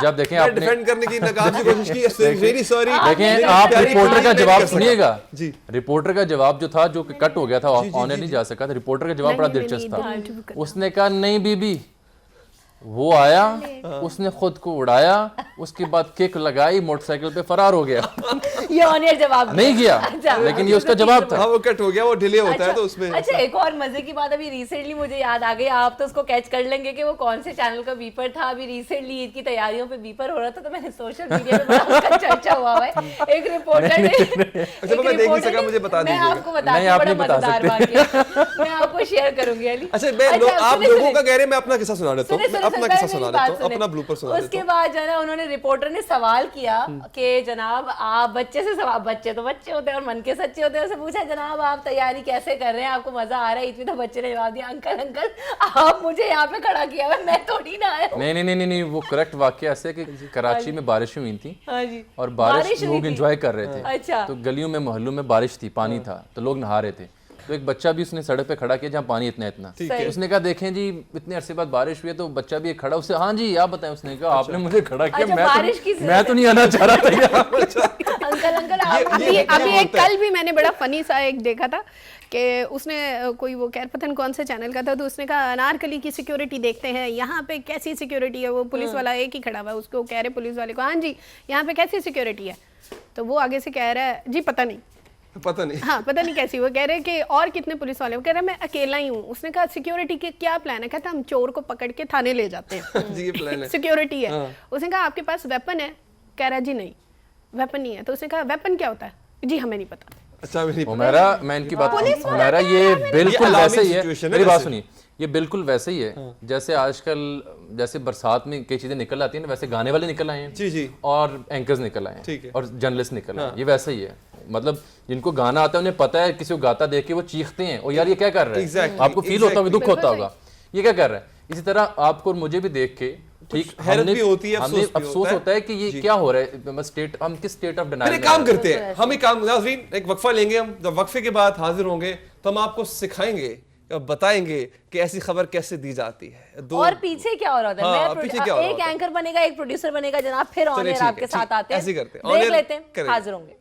जब देखें आपने डिफेंड करने की नाकाम कोशिश की, वेरी सॉरी। देखें आप रिपोर्टर का जवाब सुनिएगा जी, रिपोर्टर का जवाब जो था, जो कट हो गया था, ऑन नहीं जा सका था, रिपोर्टर का जवाब बड़ा दिलचस्प था। उसने कहा नहीं बीबी, वो आया, उसने खुद को उड़ाया, उसके बाद किक लगाई, मोटरसाइकिल पे फरार हो गया। ये ऑनियर जवाब नहीं किया, लेकिन ये उसका जवाब था। हाँ, वो कट हो गया, वो डिले होता है तो उसमें। अच्छा, एक और मजे की बात अभी रिसेंटली मुझे याद आ गई, आप तो उसको कैच कर लेंगे कि वो कौन से चैनल का बीपर था। अभी रिसेंटली ईद की तैयारियों पे बीपर हो रहा था, तो मैंने सोशल मीडिया पे बड़ा उसका चर्चा हुआ है। एक रिपोर्टर ने, मैं देख नहीं सका, मुझे बता दीजिए। मैं आपको बताती हूं, बड़ा मजेदार वाकया मैं आपको शेयर करूंगी अली। अच्छा, आप लोगों का कह रहे हैं, मैं अपना किस्सा सुना देता हूं, अपना किस्सा सुना देता हूं, अपना ब्लूपर सुना देता हूं। उसके बाद जो है ना, उन्होंने रिपोर्टर ने सवाल किया कि जनाब आप बच्चे से सवाल, बच्चे तो बच्चे होते हैं और मन के सच्चे होते हैं, उससे पूछा जनाब आप तैयारी कैसे कर रहे हैं, आपको मजा आ रहा है? इतनी तो बच्चे ने जवाब दिया, अंकल अंकल आप मुझे यहाँ पे खड़ा किया हुआ, मैं थोड़ी ना आया। नहीं वो करेक्ट वाकया ऐसे कि कराची में बारिश हुई थी और बारिश लोग एंजॉय कर रहे थे। अच्छा, तो गलियों में मोहल्लों में बारिश थी, पानी था, तो लोग नहा रहे थे। तो एक बच्चा भी उसने सड़क पे खड़ा किया जहाँ पानी इतना इतना, उसने कहा देखें जी इतने अरसे बाद बारिश हुई है, तो बच्चा भी एक खड़ा, उससे हाँ जी आप बताएं। उसने कहा आपने मुझे खड़ा किया, मैं तो नहीं आना चाह रहा था। अंकल अभी एक कल भी मैंने बड़ा फनी सा एक देखा था कि उसने कोई वो खैर पता नहीं कौन से चैनल का था, तो उसने कहा अनारकली की सिक्योरिटी देखते हैं, यहाँ पे कैसी सिक्योरिटी है। वो पुलिस वाला एक ही खड़ा हुआ, उसको कह रहे पुलिस वाले को, हाँ जी यहाँ पे कैसी सिक्योरिटी है? तो वो आगे से कह रहा है जी पता नहीं हाँ पता नहीं कैसी। वो कह रहे कि और कितने पुलिस वाले? वो कह रहा है मैं अकेला ही हूँ। उसने कहा सिक्योरिटी के क्या प्लान है? कहता हम चोर को पकड़ के थाने ले जाते हैं। जी, ये प्लान है, सिक्योरिटी है। उसने कहा आपके पास वेपन है? कह रहा जी नहीं। वेपन नहीं है। तो उसने कहा वेपन क्या होता है? जी हमें नहीं पता। अच्छा नहीं उमेरा, मैं इनकी बात, उमेरा ये बिल्कुल वैसे ही है, मेरी बात सुनिए, ये बिल्कुल वैसे ही है जैसे आजकल जैसे बरसात में कई चीजें निकल आती हैं ना, वैसे गाने वाले निकल आए हैं जी जी और एंकर्स निकल आए ठीक है। हैं और जर्नलिस्ट निकल आए हैं, ये वैसे ही है। मतलब जिनको गाना आता है उन्हें पता है, किसी को गाता देख के वो चीखते हैं और यार ये क्या कर रहा है, Exactly, आपको फील होता होगा, दुख होता होगा, ये क्या कर रहा है। इसी तरह आपको और मुझे भी देख के ठीक हैरत भी होती है, हमें अफसोस भी अफसोस होता है कि ये क्या हो रहा है, स्टेट, हम किस स्टेट ऑफ फिर डिनायल एक काम करते हैं, हम एक काम, नाज़रीन एक वक्फा लेंगे, हम जब वक्फे के बाद हाजिर होंगे तो हम आपको सिखाएंगे, बताएंगे कि ऐसी खबर कैसे दी जाती है। और पीछे क्या हो रहा होता है। हाँ, मैं पीछे क्या हो रहा एक होता है? एंकर बनेगा, एक प्रोड्यूसर बनेगा जनाब, फिर ऑन चलिए, एयर ठीक आपके है, साथ ठीक, आते हैं, ऐसे ही करते हैं, on ब्रेक air लेते हैं, करेंगे। हाजिर होंगे।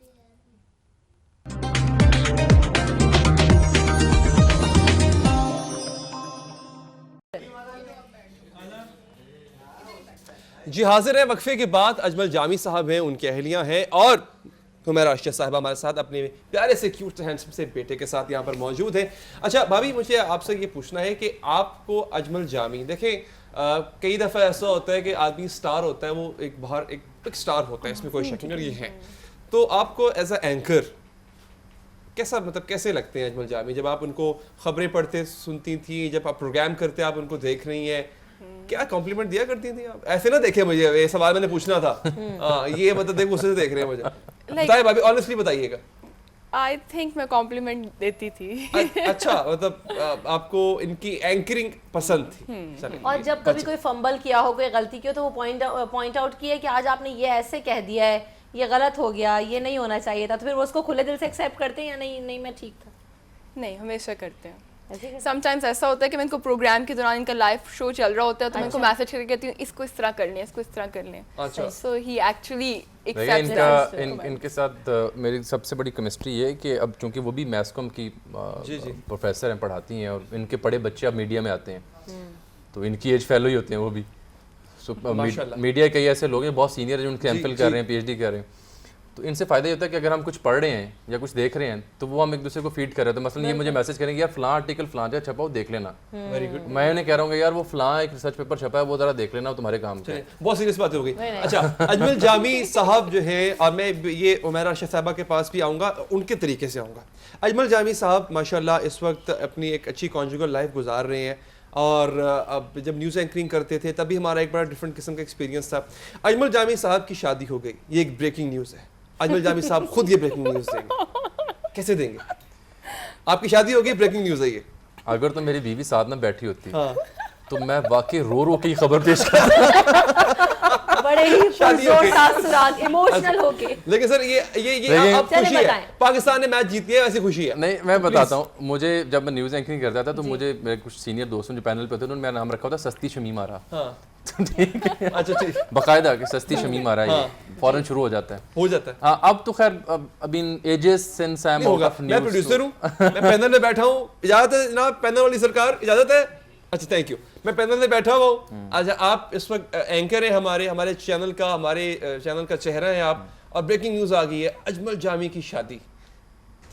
जी हाजिर है वक्फे के बाद अजमल जामी साहब हैं, उनकी अहलियां हैं और हुमैरा अशरफ साहिबा हमारे साथ अपने प्यारे से क्यूट से हैंडसम से बेटे के साथ यहाँ पर मौजूद हैं। अच्छा भाभी, मुझे आपसे ये पूछना है कि आपको अजमल जामी, देखें कई दफ़ा ऐसा होता है कि आदमी स्टार होता है, वो एक बाहर एक बिग स्टार होता है, इसमें कोई शक नहीं, और ये है। तो आपको एज अ एंकर कैसा, मतलब कैसे लगते हैं अजमल जामी? जब आप उनको खबरें पढ़ते सुनती थी, जब आप प्रोग्राम करते आप उनको देख रही हैं, क्या कॉम्प्लीमेंट दिया करती थी आप? ऐसे ना देखे मुझे, ये सवाल मैंने पूछना था। ये मतलब देख उससे देख रहे हैं मुझे, बताइए भाभी, ऑनेस्टली बताइएगा। आई थिंक मैं कॉम्प्लीमेंट देती थी। अच्छा, मतलब आपको इनकी एंकरिंग पसंद थी। चलिए, और जब कभी कोई फंबल किया हो, कोई गलती की हो, तो वो पॉइंट आउट किया कि आज आपने ये ऐसे कह दिया है, ये गलत हो गया, ये नहीं होना चाहिए था, तो फिर वो उसको खुले दिल से एक्सेप्ट करते हैं या नहीं, नहीं मैं ठीक था? नहीं, हमेशा करते हैं। ऐसे ही? समटाइम्स ऐसा होता है कि मैं इनको प्रोग्राम के दौरान, इनका लाइव शो चल रहा होता है, तो मैं इनको मैसेज करके कहती हूँ इसको इस तरह कर लें, इसको इस तरह कर लें। अच्छा। सो ही एक्चुअली देखिए इनके साथ मेरी सबसे बड़ी केमिस्ट्री ये है कि अब चूंकि वो भी मैस कॉम की प्रोफेसर हैं, पढ़ाती हैं, और इनके पढ़े बच्चे अब मीडिया में आते हैं, तो इनकी एज फेलो ही होते हैं वो भी। मीडिया कई ऐसे लोग हैं बहुत सीनियर हैं जो उनके एमफिल कर रहे हैं, पीएचडी कर रहे हैं, तो इनसे फ़ायदा ये होता है कि अगर हम कुछ पढ़ रहे हैं या कुछ देख रहे हैं तो वो हम एक दूसरे को फीड कर रहे हैं। तो मसलन ये मुझे मैसेज करेंगे यार फ़लाँ आर्टिकल फ़लाँ जगह छपा हो, देख लेना। Very good. मैं उन्हें कह रहा हूँ यार वो फ़लाँ एक रिसर्च पेपर छपा है, वो ज़रा देख लेना, वो तुम्हारे काम का है। बहुत सीरियस बात हो गई। अच्छा, अजमल जामी साहब जो है, और मैं ये हुमैरा अशरफ साहिबा के पास भी आऊँगा, उनके तरीके से आऊँगा। अजमल जामी साहब माशाल्लाह इस वक्त अपनी एक अच्छी कॉन्जुगल लाइफ गुजार रहे हैं, और अब जब न्यूज़ एंकरिंग करते थे तभी हमारा एक बड़ा डिफरेंट किस्म का एक्सपीरियंस था। अजमल जामी साहब की शादी हो गई, ये एक ब्रेकिंग न्यूज़ है। अजमल जामी साहब खुद ये ब्रेकिंग न्यूज़ देंगे, कैसे देंगे? आपकी शादी हो गई, ब्रेकिंग न्यूज़ है ये। अगर तो मेरी बीवी साथ में बैठी होती हाँ। तो मैं वाकई रो रो के खबर पेश करता। बड़े ही पुरजोर इमोशनल होके। लेकिन सर ये अब खुशी है, पाकिस्तान ने मैच जीत लिया, वैसे खुशी है। नहीं, मैं बताता हूँ, मुझे जब मैं न्यूज़ एंकरिंग करता था तो मुझे मेरे कुछ सीनियर दोस्तों जो पैनल पे थे उन्होंने मेरा नाम रखा था सस्ती शमीम आरा। हाँ। ठीक है, अच्छा ठीक, बाकायदा कि सस्ती शमीम आरा है, फौरन शुरू हो जाता है। हाँ, अब तो खैर अब in ages since I am out of news. मैं प्रोड्यूसर हूँ, मैं पैनल में बैठा हूँ, इजाजत है जनाब, पैनल वाली सरकार इजाजत है? अच्छा थैंक यू, मैं पैनल में बैठा हुआ हूँ। अच्छा, आप इस वक्त एंकर हैं हमारे चैनल का चेहरा है आप, और ब्रेकिंग न्यूज़ आ गई है अजमल जामी की शादी।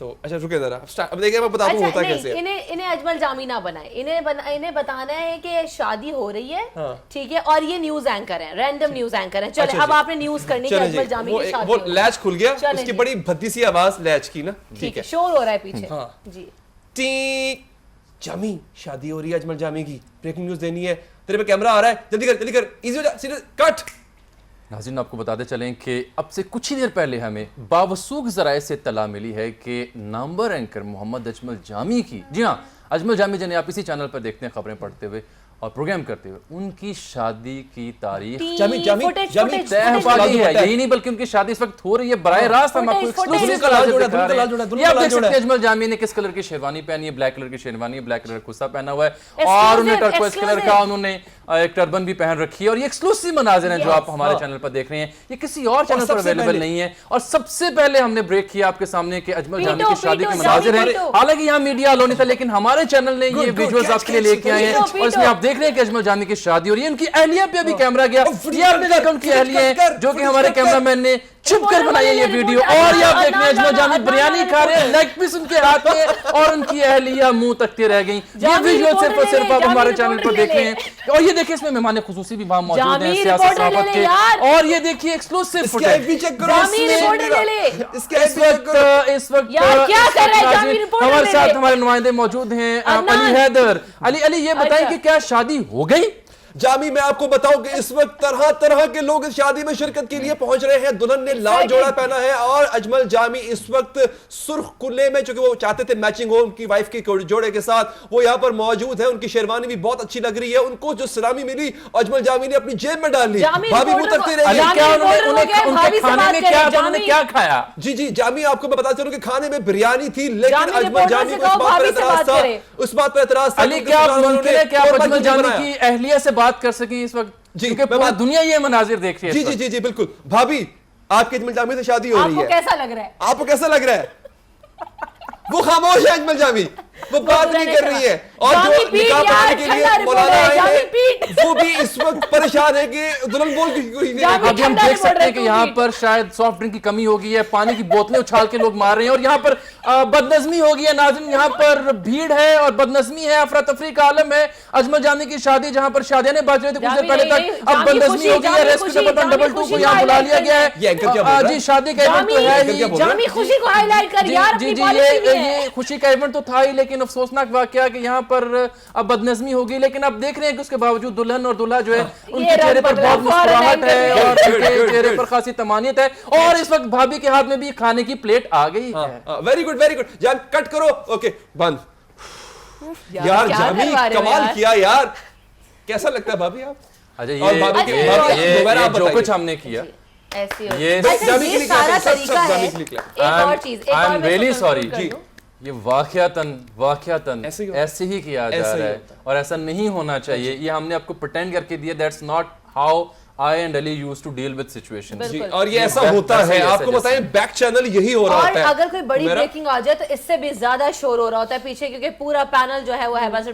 तो अच्छा रुके जरा, अब देखिए मैं बताता हूँ होता कैसे है। इन्हें अजमल जामी ना बनाए, इन्हें बताना है कि शादी हो रही है, ठीक है, और ये न्यूज़ एंकर हैं, रैंडम न्यूज़ एंकर हैं। चले, अब आपने न्यूज़ करनी है अजमल जामी की शादी। वो लैच खुल गया, उसकी बड़ी भद्दी सी आवाज लैच की ना, ठीक है, शोर हो रहा है पीछे। हाँ जी, टी जामी शादी हो रही है अजमल जामी की, ब्रेकिंग न्यूज़ देनी है, तेरे पे कैमरा आ रहा है, जल्दी कर, इजी हो जा, सीरियस कट। नाज़रीन, आपको बताते चलें कि अब से कुछ ही देर पहले हमें बावसूख ज़राए से तला मिली है कि नामवर एंकर मोहम्मद अजमल जामी की, जी हाँ, अजमल जामी जिन्हें आप इसी चैनल पर देखते हैं खबरें पढ़ते हुए और प्रोग्राम करते हुए, उनकी शादी की तारीख तय हो पाई है। यही नहीं बल्कि उनकी शादी इस वक्त हो रही है, बराह रास्त हम आपको एक्सक्लूसिव अजमल जामी ने किस कलर की शेरवानी पहनी है, ब्लैक कलर की शेरवानी है, ब्लैक कलर का कुर्ता पहना हुआ है, और उन्हें टर्कोइज कलर का उन्होंने एक टर्बन भी पहन रखी है, और ये एक्सक्लूसिव मनाज़िर हैं जो आप हमारे चैनल पर देख रहे हैं, ये किसी और चैनल पर अवेलेबल नहीं है। और सबसे पहले हमने ब्रेक किया आपके सामने कि अजमल जामी की शादी के मनाज़िर हैं, हालांकि यहाँ मीडिया अलो नहीं था, लेकिन हमारे चैनल ने ये विजुअल्स आपके लिए लेके आए हैं, और इसमें आप देख रहे हैं कि अजमल जामी की शादी हो रही है। उनकी अहलिया पे भी कैमरा गया, ये आपने देखा उनकी अहलिया है, जो कि हमारे कैमरामैन ने छुप कर बनाई है ये वीडियो। और ये आप देख रहे हैं अजमल जामी बिरयानी खा रहे हैं, लेग पीस उनके हाथ में और उनकी अहलिया मुंह तकती रह गई। ये वीडियो सिर्फ और सिर्फ आप हमारे चैनल पर देख रहे हैं। और ये देखिए इसमें मेहमान खुसूसी भी वहां मौजूद हैं सियासत सहाफत के। और ये देखिए एक्सक्लूसिव फुटेज इस वक्त हमारे साथ हमारे नुमाइंदे मौजूद हैं अली हैदर। अली ये बताएं कि क्या शादी हो गई? जामी मैं आपको बताऊं कि इस वक्त तरह तरह के लोग इस शादी में शिरकत के लिए पहुंच रहे हैं। दुल्हन ने लाल जोड़ा पहना है और अजमल जामी इस वक्त सुर्ख कुल्ले में, चूंकि वो चाहते थे मैचिंग हो उनकी वाइफ के जोड़े के साथ, वो यहाँ पर मौजूद है। उनकी शेरवानी भी बहुत अच्छी लग रही है। उनको जो सलामी मिली अजमल जामी ने अपनी जेब में डाल ली। भाभी मुंह तकती रही। क्या खाया? जी जामी आपको मैं बताता चलूं कि खाने में बिरयानी थी, लेकिन अजमल जामी को उस बात पर एतराज था। अली क्या मुमकिन है कि आप अजमल जामी की अहलिया से बात कर सकें इस वक्त? जी, क्योंकि पूरी दुनिया ये मनाजिर देख रही है। जी बिल्कुल। भाभी आपके अजमल जामी से शादी हो रही है, आपको कैसा लग रहा है? आपको कैसा लग रहा है? वो खामोश है अजमल जामी, वो बात नहीं कर रही है। और जो निकाह पढ़ाने के लिए मौलाना आए हैं वो भी इस वक्त परेशान है कि दुल्हन बोल क्यों। अभी हम देख सकते हैं कि यहाँ पर शायद सॉफ्ट ड्रिंक की कमी हो गई है, पानी की बोतलें उछाल के लोग मार रहे हैं और यहाँ पर बदनज़मी हो गई है। नाज़रीन यहाँ पर भीड़ है और बदनज़मी है, अफरा तफरी का आलम है। अजमल जामी की शादी जहाँ पर शादियां बाज रहे थे कुछ देर पहले तक, अब बदनज़मी हो गई है। रेस्क्यू डिपार्टमेंट डबल 2 को यहाँ बुला लिया गया है। जी शादी का इवेंट तो है ही। जामी खुशी को हाईलाइट कर यार, अपनी पॉलिसी नहीं है। ये खुशी का इवेंट तो था ही, लेकिन अफसोसनाक वाकया कि यहाँ पर अब बदनज़मी हो गई। लेकिन अब देख रहे हैं कि उसके बावजूद दुल्हन और दूल्हा जो है उनके चेहरे पर बहुत मुस्कुराहट है और उनके चेहरे पर खासी तमानियत है। और इस वक्त भाभी के हाथ में भी खाने की प्लेट आ गई है। वेरी गुड जान कट करो। ओके बंद। यार जामी कमाल किया यार। कैसा लगता है भाभी आप? अच्छा ये जो कुछ हमने किया ये सारा तरीका है। एक और चीज, आई एम रियली सॉरी जी, ये वाकयातन ऐसे ही किया जा रहा है और ऐसा नहीं होना चाहिए। ये हमने आपको प्रिटेंड करके दिया। That's not how I and Ali used to deal with situations. जी, और ये ऐसा होता है। आपको बताएं बैक चैनल यही हो रहा होता है। अगर कोई बड़ी ब्रेकिंग आ जाए तो इससे भी ज्यादा शोर हो रहा होता है पीछे, क्योंकि पूरा पैनल जो है वो है। बस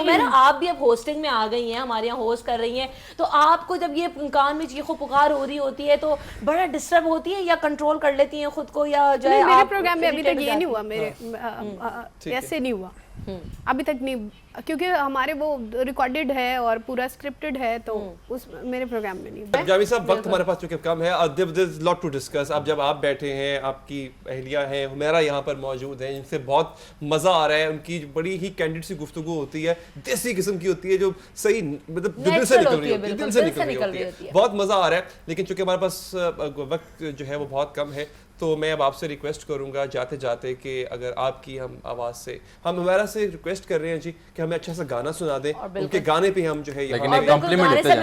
मेरा आप भी अब होस्टिंग में आ गई हैं, हमारे यहाँ होस्ट कर रही हैं, तो आपको जब ये कान में चीखो पुकार हो रही होती है तो बड़ा डिस्टर्ब होती है या कंट्रोल कर लेती हैं खुद को, या जो है मेरे प्रोग्राम में अभी तक ये नहीं हुआ, मेरे ऐसे नहीं हुआ अभी तक नहीं, क्योंकि हमारे वो रिकॉर्डेड है और पूरा स्क्रिप्टेड है, तो उस मेरे प्रोग्राम में नहीं। जामी साहब वक्त हमारे पास चूंकि कम है, there is lot to discuss. अब जब आप बैठे हैं, आपकी अहलिया है हुमैरा यहाँ पर मौजूद है, इनसे बहुत मजा आ रहा है। उनकी बड़ी ही कैंडिड सी गुफ्तगू होती है, देसी किस्म की होती है, जो सही मतलब दिल से निकल रही होती है, दिल से निकल रही होती है। बहुत मजा आ रहा है। लेकिन चूंकि हमारे पास वक्त जो है वो बहुत कम है, तो मैं अब आपसे रिक्वेस्ट करूंगा जाते जाते कि अगर आपकी हम आवाज से, हम हमारा से रिक्वेस्ट कर रहे हैं जी कि हमें अच्छा सा गाना सुना दें। उनके गाने पे हम जो है लेकिन एक कॉम्प्लीमेंट लेते हैं,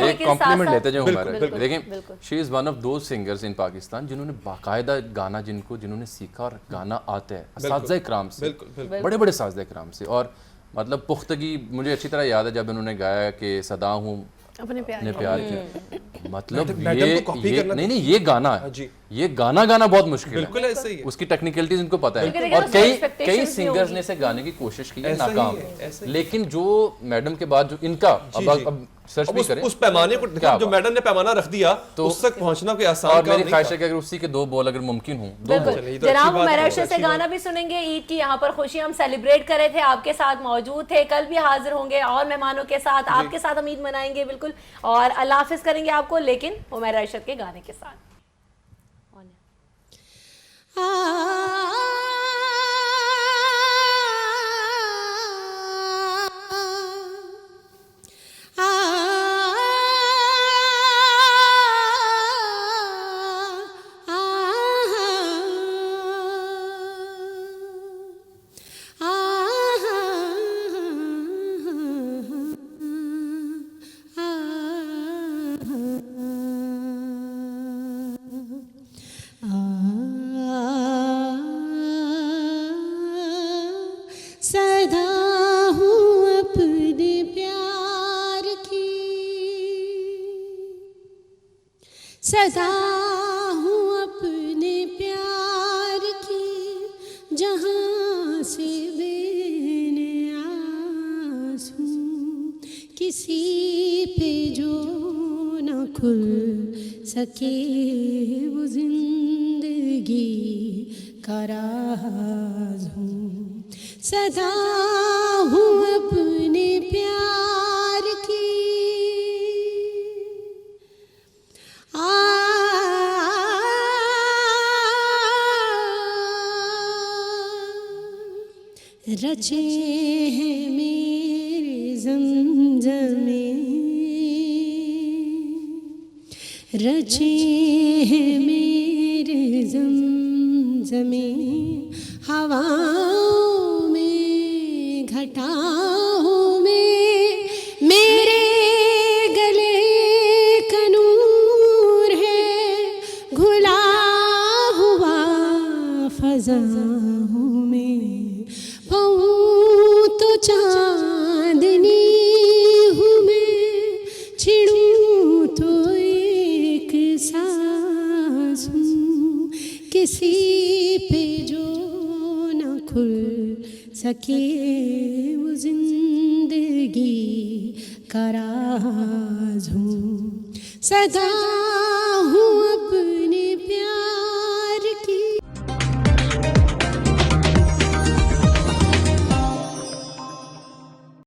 एक कॉम्प्लीमेंट लेते हैं हमारा। लेकिन she is one of those singers इन पाकिस्तान जिन्होंने बाकायदा गाना जिन्होंने सीखा और गाना आता है असातिज़ा इकराम से, बड़े बड़े असातिज़ा इकराम से। और मतलब पुख्तगी मुझे अच्छी तरह याद है जब उन्होंने गाया कि सदा हूँ अपने प्यार की, मतलब ये नहीं ये गाना है, ये गाना बहुत मुश्किल है, बिल्कुल ऐसे ही है। उसकी टेक्निकलिटीज इनको पता है और कई सिंगर्स ने इसे गाने की कोशिश की है, नाकाम। लेकिन जो मैडम के बाद जो इनका अब सर्च भी करें उस पैमाने को, जो मैडम ने पैमाना रख दिया तो उस तक पहुंचना कोई आसान काम नहीं। मेरी ख्वाहिश है कि अगर उसी के 2 बोल अगर मुमकिन हो, जनाब मेरा से गाना भी सुनेंगे। ईद की यहाँ पर खुशी हम सेलिब्रेट कर रहे थे, आपके साथ मौजूद थे, कल भी हाजिर होंगे और मेहमानों के साथ आपके साथ हम ईद मनाएंगे बिल्कुल, और अल्लाह हाफिज करेंगे आपको, लेकिन उमैर अरशद के गाने के साथ। सदा हूँ अपने प्यार की, जहाँ से बेने आंसू किसी पे जो न खुल सके वो जिंदगी का राज हूँ, सदा हूँ अपने प्यार की। रचे हैं मेरे ज़मज़मे, रचे हैं मेरे ज़मज़मे, हवाओं में घटाओं में मेरे गले का नूर है, घुला हुआ फ़ज़ाओं में पाऊँ तो चांदनी हूँ मैं, छिड़ूं तो एक सांस हूँ, किसी पे जो न खुल सके वो जिंदगी का राज हूँ, सदा